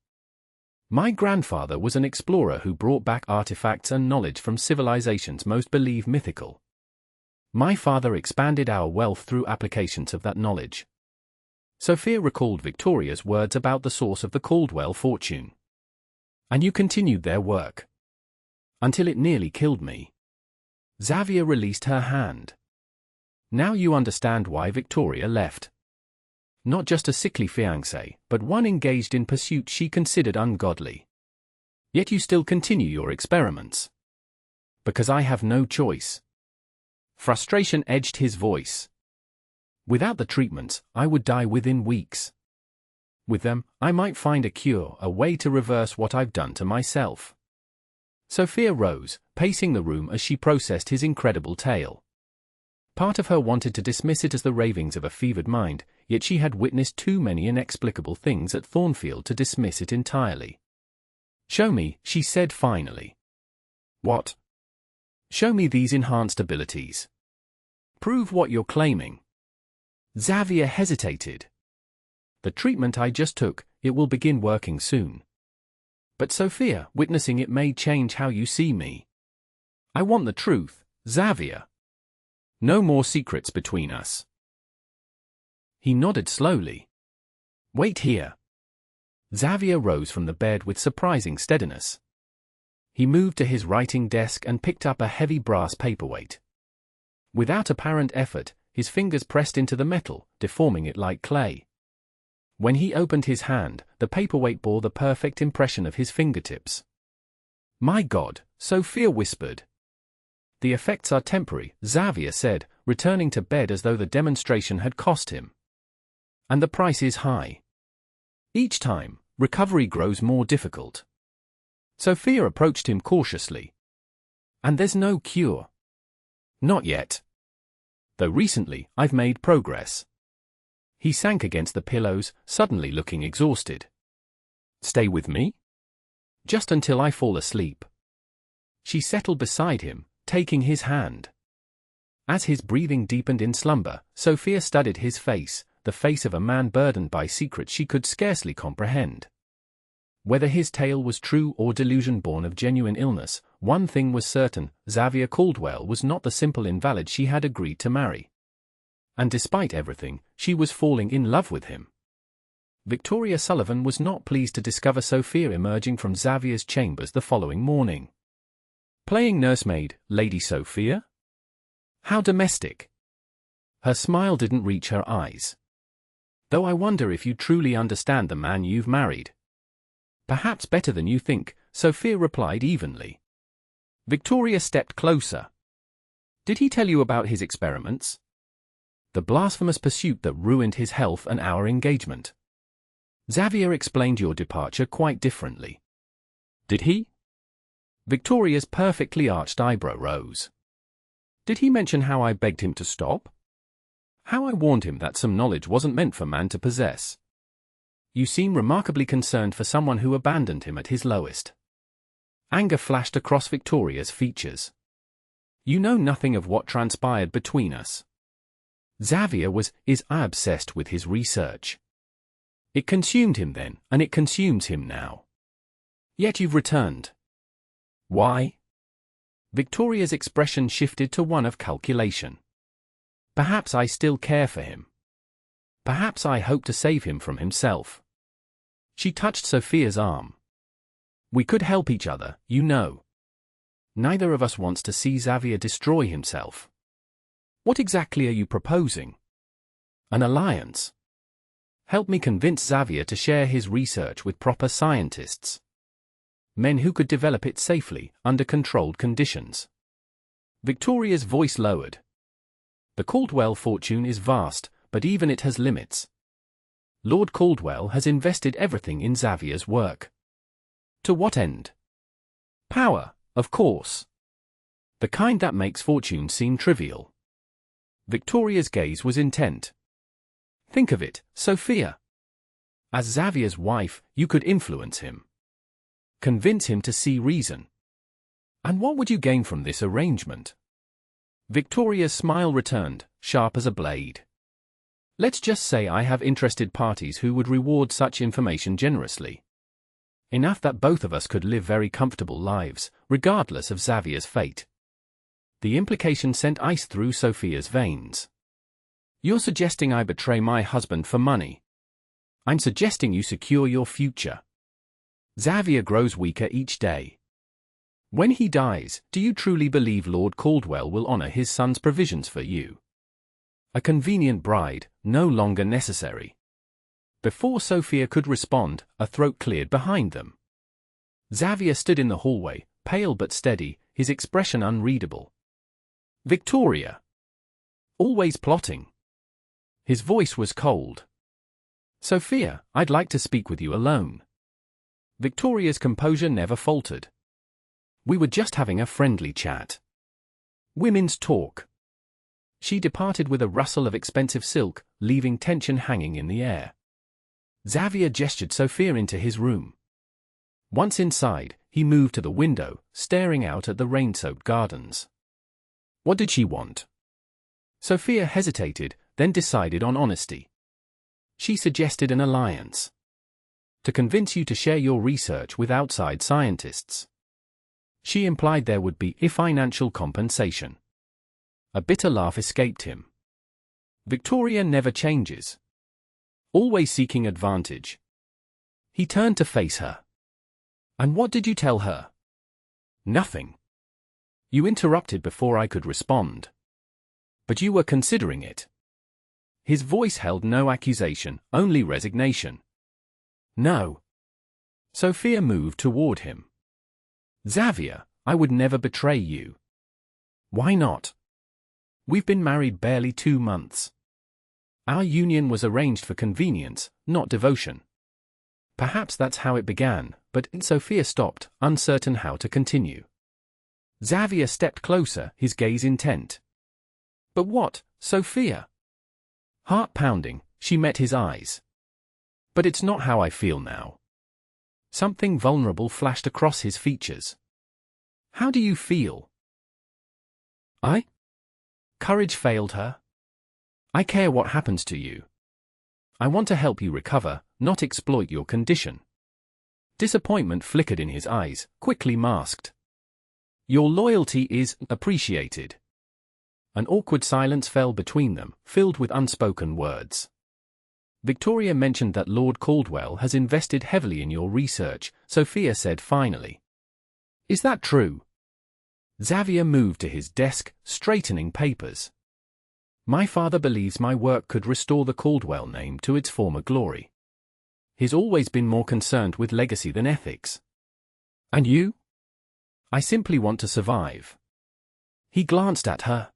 My grandfather was an explorer who brought back artifacts and knowledge from civilizations most believe mythical. My father expanded our wealth through applications of that knowledge." Sophia recalled Victoria's words about the source of the Caldwell fortune. "And you continued their work?" "Until it nearly killed me." Xavier released her hand. "Now you understand why Victoria left. Not just a sickly fiancé, but one engaged in pursuits she considered ungodly. Yet you still continue your experiments." "Because I have no choice." Frustration edged his voice. "Without the treatments, I would die within weeks. With them, I might find a cure, a way to reverse what I've done to myself." Sophia rose, pacing the room as she processed his incredible tale. Part of her wanted to dismiss it as the ravings of a fevered mind, yet she had witnessed too many inexplicable things at Thornfield to dismiss it entirely. "Show me," she said finally. "What?" "Show me these enhanced abilities. Prove what you're claiming." Xavier hesitated. "The treatment I just took, it will begin working soon. But Sophia, witnessing it may change how you see me. I want the truth, Xavier. No more secrets between us." He nodded slowly. "Wait here." Xavier rose from the bed with surprising steadiness. He moved to his writing desk and picked up a heavy brass paperweight. Without apparent effort, his fingers pressed into the metal, deforming it like clay. When he opened his hand, the paperweight bore the perfect impression of his fingertips. "My God," Sophia whispered. "The effects are temporary," Xavier said, returning to bed as though the demonstration had cost him. "And the price is high. Each time, recovery grows more difficult." Sophia approached him cautiously. "And there's no cure?" "Not yet. Though recently, I've made progress." He sank against the pillows, suddenly looking exhausted. "Stay with me?" "Just until I fall asleep." She settled beside him, taking his hand. As his breathing deepened in slumber, Sophia studied his face, the face of a man burdened by secrets she could scarcely comprehend. Whether his tale was true or delusion born of genuine illness, one thing was certain: Xavier Caldwell was not the simple invalid she had agreed to marry. And despite everything, she was falling in love with him. Victoria Sullivan was not pleased to discover Sophia emerging from Xavier's chambers the following morning. "Playing nursemaid, Lady Sophia? How domestic." Her smile didn't reach her eyes. "Though I wonder if you truly understand the man you've married." "Perhaps better than you think," Sophia replied evenly. Victoria stepped closer. "Did he tell you about his experiments? The blasphemous pursuit that ruined his health and our engagement?" "Xavier explained your departure quite differently." "Did he?" Victoria's perfectly arched eyebrow rose. "Did he mention how I begged him to stop? How I warned him that some knowledge wasn't meant for man to possess? You seem remarkably concerned for someone who abandoned him at his lowest." Anger flashed across Victoria's features. "You know nothing of what transpired between us. Xavier is obsessed with his research. It consumed him then, and it consumes him now. Yet you've returned. Why?" Victoria's expression shifted to one of calculation. "Perhaps I still care for him. Perhaps I hope to save him from himself." She touched Sophia's arm. "We could help each other, you know. Neither of us wants to see Xavier destroy himself." "What exactly are you proposing?" "An alliance. Help me convince Xavier to share his research with proper scientists. Men who could develop it safely, under controlled conditions." Victoria's voice lowered. "The Caldwell fortune is vast, but even it has limits. Lord Caldwell has invested everything in Xavier's work. To what end? Power, of course. The kind that makes fortune seem trivial." Victoria's gaze was intent. "Think of it, Sophia. As Xavier's wife, you could influence him. Convince him to see reason. And what would you gain from this arrangement?" Victoria's smile returned, sharp as a blade. "Let's just say I have interested parties who would reward such information generously. Enough that both of us could live very comfortable lives, regardless of Xavier's fate." The implication sent ice through Sophia's veins. "You're suggesting I betray my husband for money?" "I'm suggesting you secure your future. Xavier grows weaker each day. When he dies, do you truly believe Lord Caldwell will honor his son's provisions for you? A convenient bride, no longer necessary." Before Sophia could respond, a throat cleared behind them. Xavier stood in the hallway, pale but steady, his expression unreadable. "Victoria. Always plotting." His voice was cold. "Sophia, I'd like to speak with you alone." Victoria's composure never faltered. "We were just having a friendly chat. Women's talk." She departed with a rustle of expensive silk, leaving tension hanging in the air. Xavier gestured Sophia into his room. Once inside, he moved to the window, staring out at the rain-soaked gardens. What did she want? Sophia hesitated, then decided on honesty. She suggested an alliance. To convince you to share your research with outside scientists. She implied there would be a financial compensation. A bitter laugh escaped him. Victoria never changes. Always seeking advantage. He turned to face her. And what did you tell her? Nothing. You interrupted before I could respond. But you were considering it. His voice held no accusation, only resignation. No. Sophia moved toward him. Xavier, I would never betray you. Why not? We've been married barely 2 months. Our union was arranged for convenience, not devotion. Perhaps that's how it began, but Sophia stopped, uncertain how to continue. Xavier stepped closer, his gaze intent. But what, Sophia? Heart pounding, she met his eyes. But it's not how I feel now. Something vulnerable flashed across his features. How do you feel? Courage failed her. I care what happens to you. I want to help you recover, not exploit your condition. Disappointment flickered in his eyes, quickly masked. Your loyalty is appreciated. An awkward silence fell between them, filled with unspoken words. Victoria mentioned that Lord Caldwell has invested heavily in your research, Sophia said finally. Is that true? Xavier moved to his desk, straightening papers. My father believes my work could restore the Caldwell name to its former glory. He's always been more concerned with legacy than ethics. And you? I simply want to survive. He glanced at her.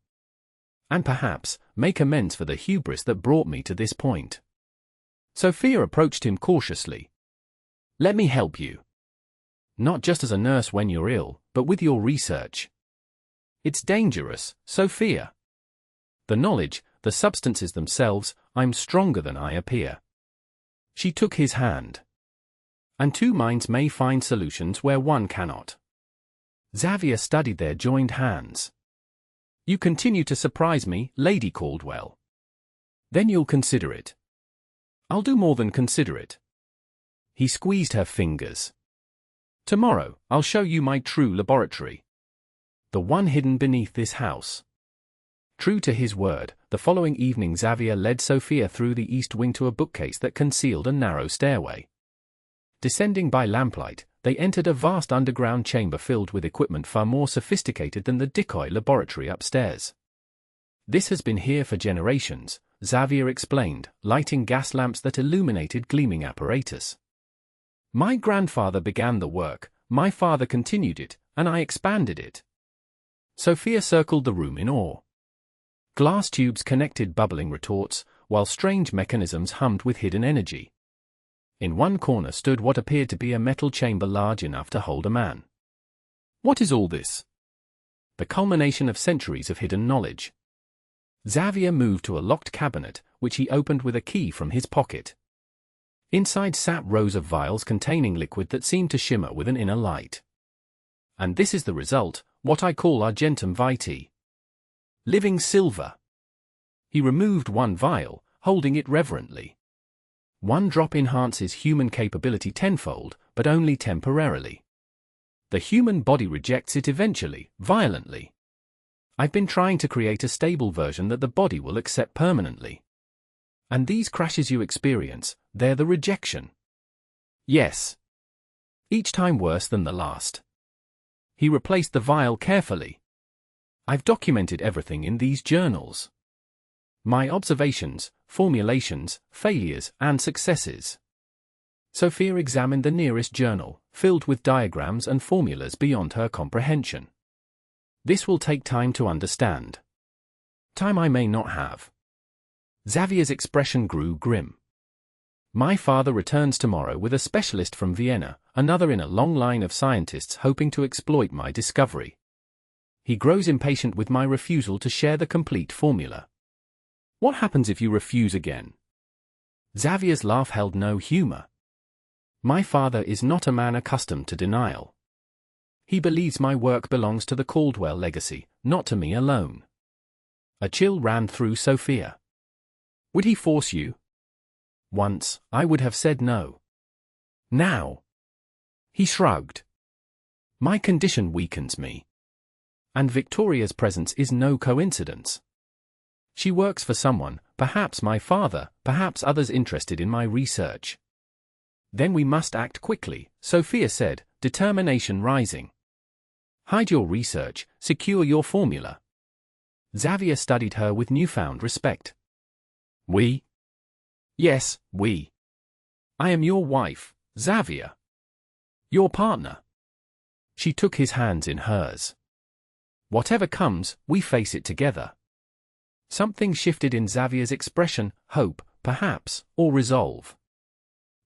And perhaps, make amends for the hubris that brought me to this point. Sophia approached him cautiously. Let me help you. Not just as a nurse when you're ill, but with your research. It's dangerous, Sophia. The knowledge, the substances themselves, I'm stronger than I appear. She took his hand. And 2 minds may find solutions where one cannot. Xavier studied their joined hands. You continue to surprise me, Lady Caldwell. Then you'll consider it. I'll do more than consider it. He squeezed her fingers. Tomorrow, I'll show you my true laboratory. The one hidden beneath this house. True to his word, the following evening Xavier led Sophia through the east wing to a bookcase that concealed a narrow stairway. Descending by lamplight, they entered a vast underground chamber filled with equipment far more sophisticated than the decoy laboratory upstairs. This has been here for generations, Xavier explained, lighting gas lamps that illuminated gleaming apparatus. My grandfather began the work, my father continued it, and I expanded it. Sophia circled the room in awe. Glass tubes connected bubbling retorts, while strange mechanisms hummed with hidden energy. In one corner stood what appeared to be a metal chamber large enough to hold a man. What is all this? The culmination of centuries of hidden knowledge. Xavier moved to a locked cabinet, which he opened with a key from his pocket. Inside sat rows of vials containing liquid that seemed to shimmer with an inner light. And this is the result, what I call argentum vitae. Living silver. He removed one vial, holding it reverently. One drop enhances human capability tenfold, but only temporarily. The human body rejects it eventually, violently. I've been trying to create a stable version that the body will accept permanently. And these crashes you experience, they're the rejection. Yes. Each time worse than the last. He replaced the vial carefully. I've documented everything in these journals. My observations, formulations, failures, and successes. Sophia examined the nearest journal, filled with diagrams and formulas beyond her comprehension. This will take time to understand. Time I may not have. Xavier's expression grew grim. My father returns tomorrow with a specialist from Vienna, another in a long line of scientists hoping to exploit my discovery. He grows impatient with my refusal to share the complete formula. What happens if you refuse again? Xavier's laugh held no humor. My father is not a man accustomed to denial. He believes my work belongs to the Caldwell legacy, not to me alone. A chill ran through Sophia. Would he force you? Once, I would have said no. Now? He shrugged. My condition weakens me. And Victoria's presence is no coincidence. She works for someone, perhaps my father, perhaps others interested in my research. Then we must act quickly, Sophia said, determination rising. Hide your research, secure your formula. Xavier studied her with newfound respect. We? Yes, we. I am your wife, Xavier. Your partner. She took his hands in hers. Whatever comes, we face it together. Something shifted in Xavier's expression, hope, perhaps, or resolve.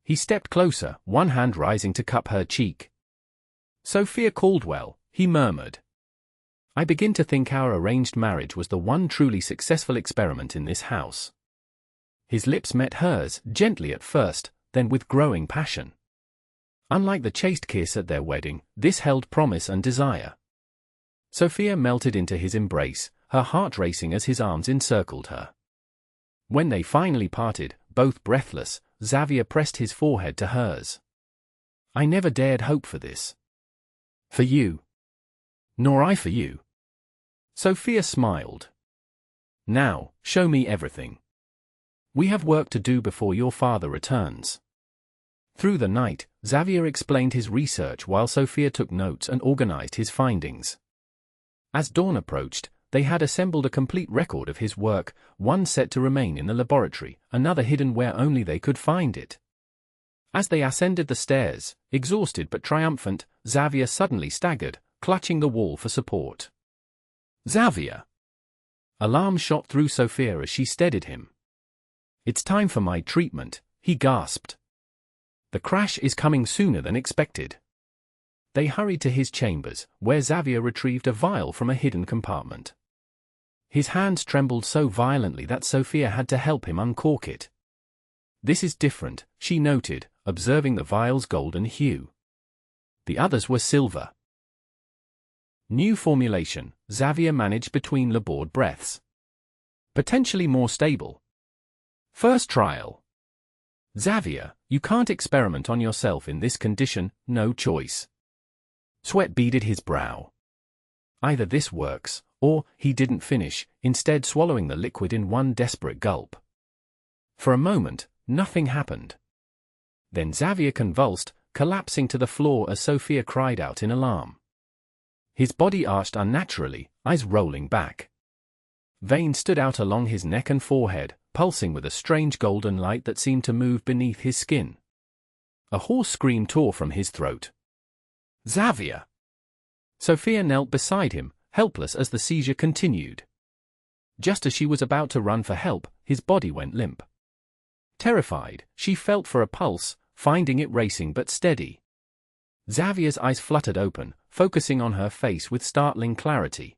He stepped closer, one hand rising to cup her cheek. Sophia Caldwell, he murmured. I begin to think our arranged marriage was the one truly successful experiment in this house. His lips met hers, gently at first, then with growing passion. Unlike the chaste kiss at their wedding, this held promise and desire. Sophia melted into his embrace, her heart racing as his arms encircled her. When they finally parted, both breathless, Xavier pressed his forehead to hers. I never dared hope for this. For you. Nor I for you. Sophia smiled. Now, show me everything. We have work to do before your father returns. Through the night, Xavier explained his research while Sophia took notes and organized his findings. As dawn approached, they had assembled a complete record of his work, one set to remain in the laboratory, another hidden where only they could find it. As they ascended the stairs, exhausted but triumphant, Xavier suddenly staggered, clutching the wall for support. Xavier! Alarm shot through Sophia as she steadied him. It's time for my treatment, he gasped. The crash is coming sooner than expected. They hurried to his chambers, where Xavier retrieved a vial from a hidden compartment. His hands trembled so violently that Sophia had to help him uncork it. This is different, she noted, observing the vial's golden hue. The others were silver. New formulation, Xavier managed between labored breaths. Potentially more stable. First trial. Xavier, you can't experiment on yourself in this condition, no choice. Sweat beaded his brow. Either this works, or he didn't finish, instead swallowing the liquid in one desperate gulp. For a moment, nothing happened. Then Xavier convulsed, collapsing to the floor as Sophia cried out in alarm. His body arched unnaturally, eyes rolling back. Veins stood out along his neck and forehead, pulsing with a strange golden light that seemed to move beneath his skin. A hoarse scream tore from his throat. Xavier! Sophia knelt beside him, helpless as the seizure continued. Just as she was about to run for help, his body went limp. Terrified, she felt for a pulse, finding it racing but steady. Xavier's eyes fluttered open, focusing on her face with startling clarity.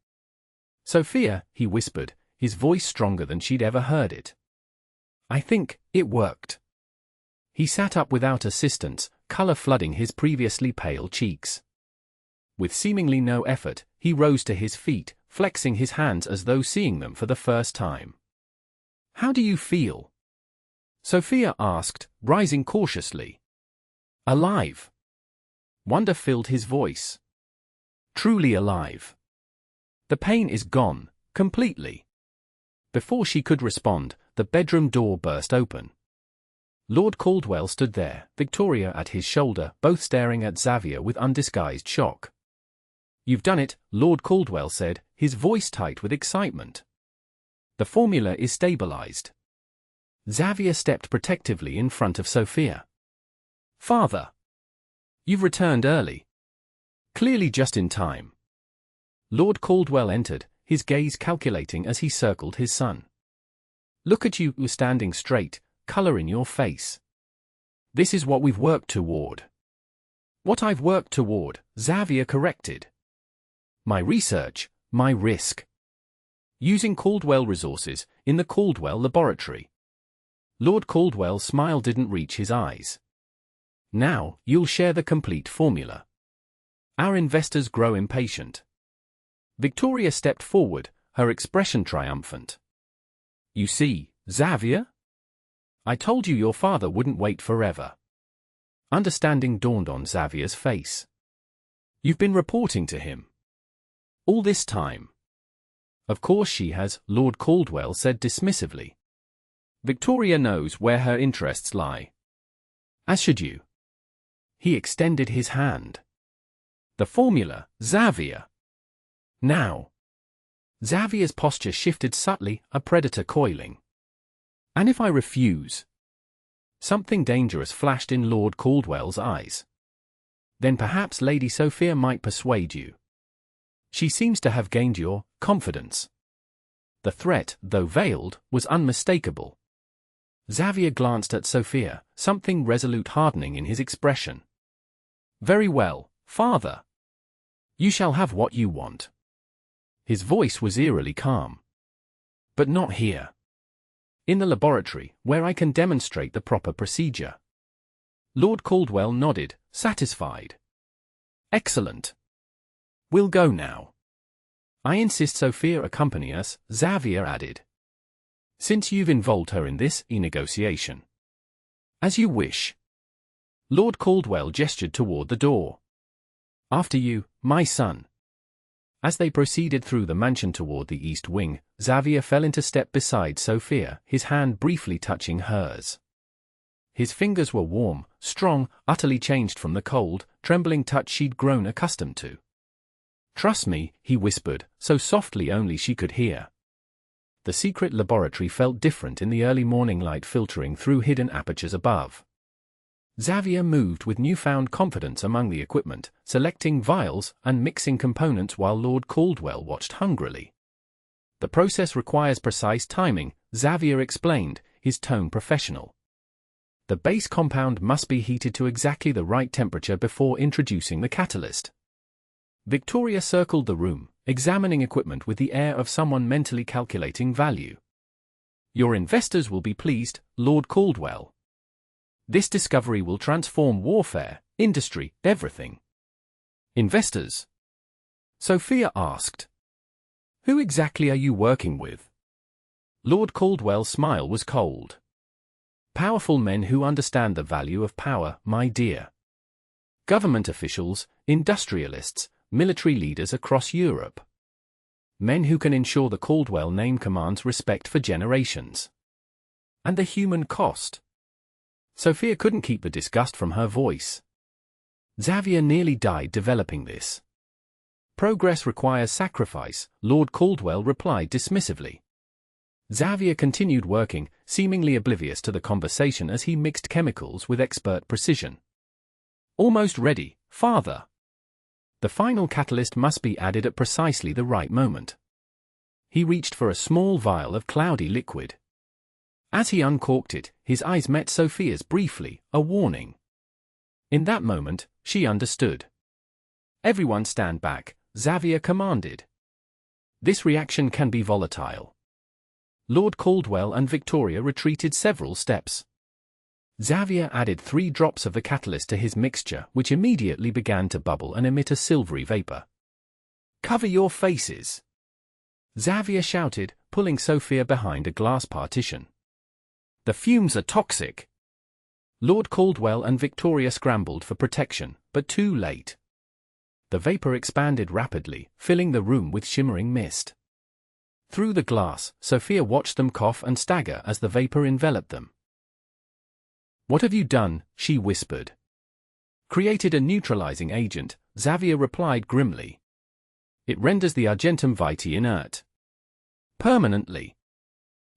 Sophia, he whispered, his voice stronger than she'd ever heard it. I think it worked. He sat up without assistance, color flooding his previously pale cheeks. With seemingly no effort, he rose to his feet, flexing his hands as though seeing them for the first time. How do you feel? Sophia asked, rising cautiously. Alive. Wonder filled his voice. Truly alive. The pain is gone, completely. Before she could respond, the bedroom door burst open. Lord Caldwell stood there, Victoria at his shoulder, both staring at Xavier with undisguised shock. You've done it, Lord Caldwell said, his voice tight with excitement. The formula is stabilized. Xavier stepped protectively in front of Sophia. Father! You've returned early. Clearly just in time. Lord Caldwell entered, his gaze calculating as he circled his son. Look at you, standing straight, color in your face. This is what we've worked toward. What I've worked toward, Xavier corrected. My research, my risk. Using Caldwell resources, in the Caldwell laboratory. Lord Caldwell's smile didn't reach his eyes. Now, you'll share the complete formula. Our investors grow impatient. Victoria stepped forward, her expression triumphant. You see, Xavier? I told you your father wouldn't wait forever. Understanding dawned on Xavier's face. You've been reporting to him. All this time. Of course she has, Lord Caldwell said dismissively. Victoria knows where her interests lie. As should you. He extended his hand. The formula, Xavier. Now. Xavier's posture shifted subtly, a predator coiling. And if I refuse? Something dangerous flashed in Lord Caldwell's eyes. Then perhaps Lady Sophia might persuade you. She seems to have gained your confidence. The threat, though veiled, was unmistakable. Xavier glanced at Sophia, something resolute hardening in his expression. Very well, father. You shall have what you want. His voice was eerily calm. But not here. In the laboratory, where I can demonstrate the proper procedure. Lord Caldwell nodded, satisfied. Excellent. We'll go now. I insist Sophia accompany us, Xavier added. Since you've involved her in this negotiation. As you wish. Lord Caldwell gestured toward the door. After you, my son. As they proceeded through the mansion toward the east wing, Xavier fell into step beside Sophia, his hand briefly touching hers. His fingers were warm, strong, utterly changed from the cold, trembling touch she'd grown accustomed to. Trust me, he whispered, so softly only she could hear. The secret laboratory felt different in the early morning light filtering through hidden apertures above. Xavier moved with newfound confidence among the equipment, selecting vials and mixing components while Lord Caldwell watched hungrily. The process requires precise timing, Xavier explained, his tone professional. The base compound must be heated to exactly the right temperature before introducing the catalyst. Victoria circled the room, examining equipment with the air of someone mentally calculating value. Your investors will be pleased, Lord Caldwell. This discovery will transform warfare, industry, everything. Investors? Sophia asked. Who exactly are you working with? Lord Caldwell's smile was cold. Powerful men who understand the value of power, my dear. Government officials, industrialists, military leaders across Europe. Men who can ensure the Caldwell name commands respect for generations. And the human cost. Sophia couldn't keep the disgust from her voice. Xavier nearly died developing this. Progress requires sacrifice, Lord Caldwell replied dismissively. Xavier continued working, seemingly oblivious to the conversation as he mixed chemicals with expert precision. Almost ready, father. The final catalyst must be added at precisely the right moment. He reached for a small vial of cloudy liquid. As he uncorked it, his eyes met Sophia's briefly, a warning. In that moment, she understood. Everyone stand back, Xavier commanded. This reaction can be volatile. Lord Caldwell and Victoria retreated several steps. Xavier added 3 drops of the catalyst to his mixture, which immediately began to bubble and emit a silvery vapor. Cover your faces! Xavier shouted, pulling Sophia behind a glass partition. The fumes are toxic. Lord Caldwell and Victoria scrambled for protection, but too late. The vapor expanded rapidly, filling the room with shimmering mist. Through the glass, Sophia watched them cough and stagger as the vapor enveloped them. What have you done? She whispered. Created a neutralizing agent, Xavier replied grimly. It renders the Argentum Vitae inert. Permanently.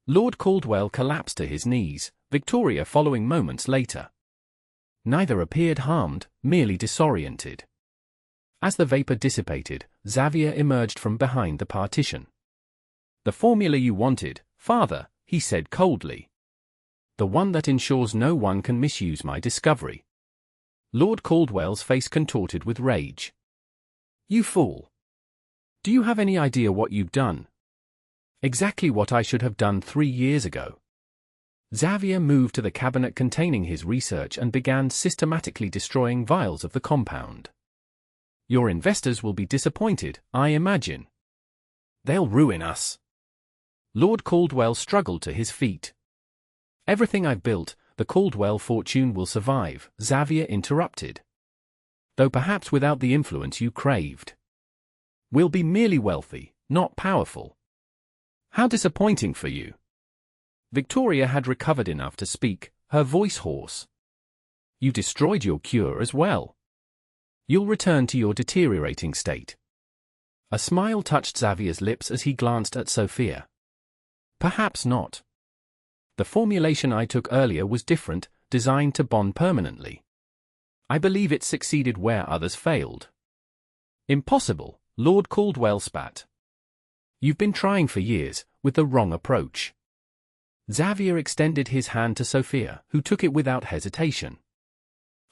Lord Caldwell collapsed to his knees, Victoria following moments later. Neither appeared harmed, merely disoriented. As the vapor dissipated, Xavier emerged from behind the partition. The formula you wanted, father, he said coldly. The one that ensures no one can misuse my discovery. Lord Caldwell's face contorted with rage. You fool. Do you have any idea what you've done? Exactly what I should have done 3 years ago. Xavier moved to the cabinet containing his research and began systematically destroying vials of the compound. Your investors will be disappointed, I imagine. They'll ruin us. Lord Caldwell struggled to his feet. Everything I've built, the Caldwell fortune will survive, Xavier interrupted. Though perhaps without the influence you craved. We'll be merely wealthy, not powerful. How disappointing for you. Victoria had recovered enough to speak, her voice hoarse. You destroyed your cure as well. You'll return to your deteriorating state. A smile touched Xavier's lips as he glanced at Sophia. Perhaps not. The formulation I took earlier was different, designed to bond permanently. I believe it succeeded where others failed. Impossible, Lord Caldwell spat. You've been trying for years, with the wrong approach. Xavier extended his hand to Sophia, who took it without hesitation.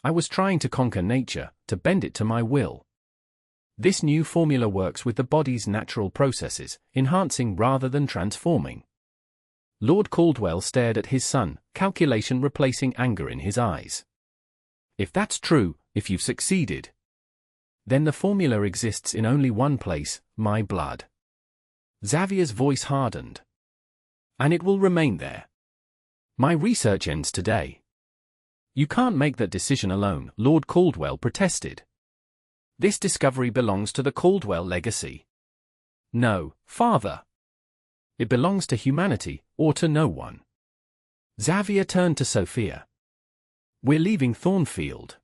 I was trying to conquer nature, to bend it to my will. This new formula works with the body's natural processes, enhancing rather than transforming. Lord Caldwell stared at his son, calculation replacing anger in his eyes. If that's true, if you've succeeded, then the formula exists in only one place, my blood. Xavier's voice hardened. And it will remain there. My research ends today. You can't make that decision alone, Lord Caldwell protested. This discovery belongs to the Caldwell legacy. No, father. It belongs to humanity, or to no one. Xavier turned to Sophia. We're leaving Thornfield.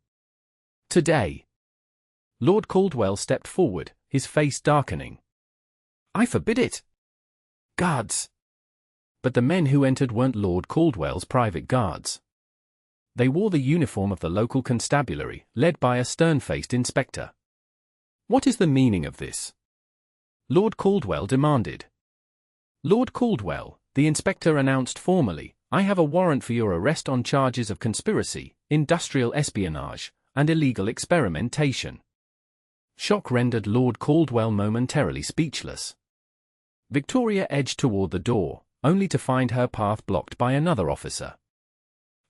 Today. Lord Caldwell stepped forward, his face darkening. I forbid it. Guards. But the men who entered weren't Lord Caldwell's private guards. They wore the uniform of the local constabulary, led by a stern-faced inspector. What is the meaning of this? Lord Caldwell demanded. Lord Caldwell, the inspector announced formally, I have a warrant for your arrest on charges of conspiracy, industrial espionage, and illegal experimentation. Shock rendered Lord Caldwell momentarily speechless. Victoria edged toward the door, only to find her path blocked by another officer.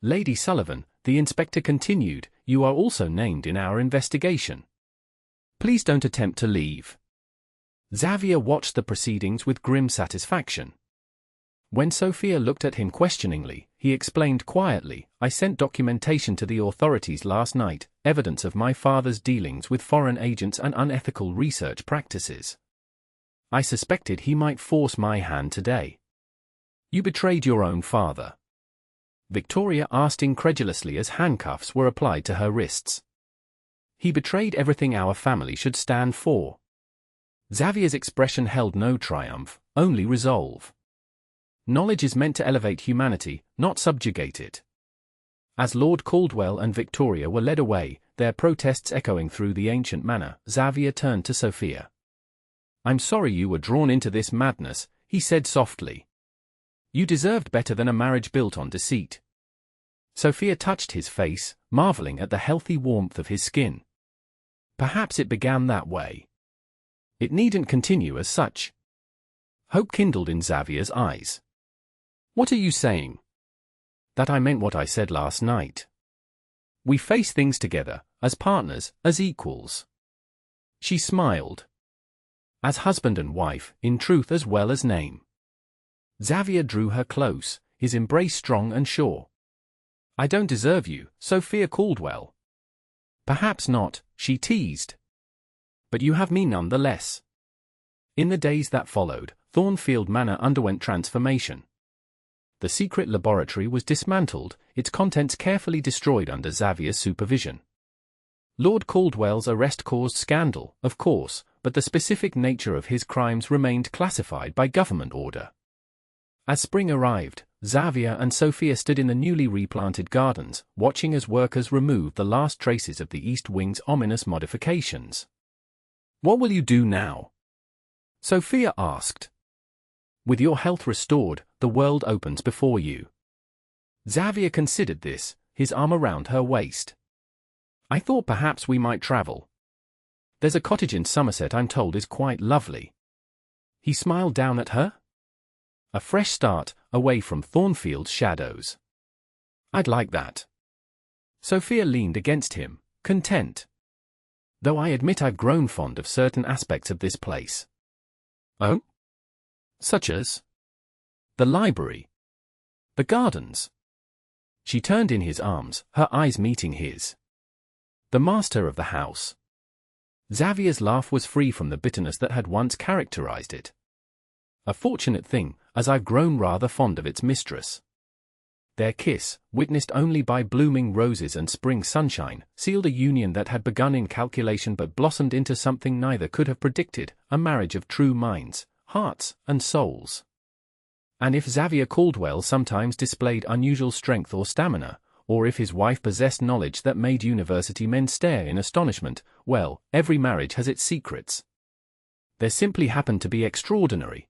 Lady Sullivan, the inspector continued, you are also named in our investigation. Please don't attempt to leave. Xavier watched the proceedings with grim satisfaction. When Sophia looked at him questioningly, he explained quietly, I sent documentation to the authorities last night, evidence of my father's dealings with foreign agents and unethical research practices. I suspected he might force my hand today. You betrayed your own father. Victoria asked incredulously as handcuffs were applied to her wrists. He betrayed everything our family should stand for. Xavier's expression held no triumph, only resolve. Knowledge is meant to elevate humanity, not subjugate it. As Lord Caldwell and Victoria were led away, their protests echoing through the ancient manor, Xavier turned to Sophia. I'm sorry you were drawn into this madness, he said softly. You deserved better than a marriage built on deceit. Sophia touched his face, marveling at the healthy warmth of his skin. Perhaps it began that way. It needn't continue as such. Hope kindled in Xavier's eyes. What are you saying? That I meant what I said last night. We face things together, as partners, as equals. She smiled. As husband and wife, in truth as well as name. Xavier drew her close, his embrace strong and sure. I don't deserve you, Sophia Caldwell. Perhaps not, she teased. But you have me nonetheless. In the days that followed, Thornfield Manor underwent transformation. The secret laboratory was dismantled, its contents carefully destroyed under Xavier's supervision. Lord Caldwell's arrest caused scandal, of course, but the specific nature of his crimes remained classified by government order. As spring arrived, Xavier and Sophia stood in the newly replanted gardens, watching as workers removed the last traces of the East Wing's ominous modifications. What will you do now? Sophia asked. With your health restored, the world opens before you. Xavier considered this, his arm around her waist. I thought perhaps we might travel. There's a cottage in Somerset I'm told is quite lovely. He smiled down at her. A fresh start, away from Thornfield's shadows. I'd like that. Sophia leaned against him, content. Though I admit I've grown fond of certain aspects of this place. Oh? Such as? The library. The gardens. She turned in his arms, her eyes meeting his. The master of the house. Xavier's laugh was free from the bitterness that had once characterized it. A fortunate thing, as I've grown rather fond of its mistress. Their kiss, witnessed only by blooming roses and spring sunshine, sealed a union that had begun in calculation but blossomed into something neither could have predicted, a marriage of true minds, hearts, and souls. And if Xavier Caldwell sometimes displayed unusual strength or stamina, or if his wife possessed knowledge that made university men stare in astonishment, well, every marriage has its secrets. There simply happened to be extraordinary,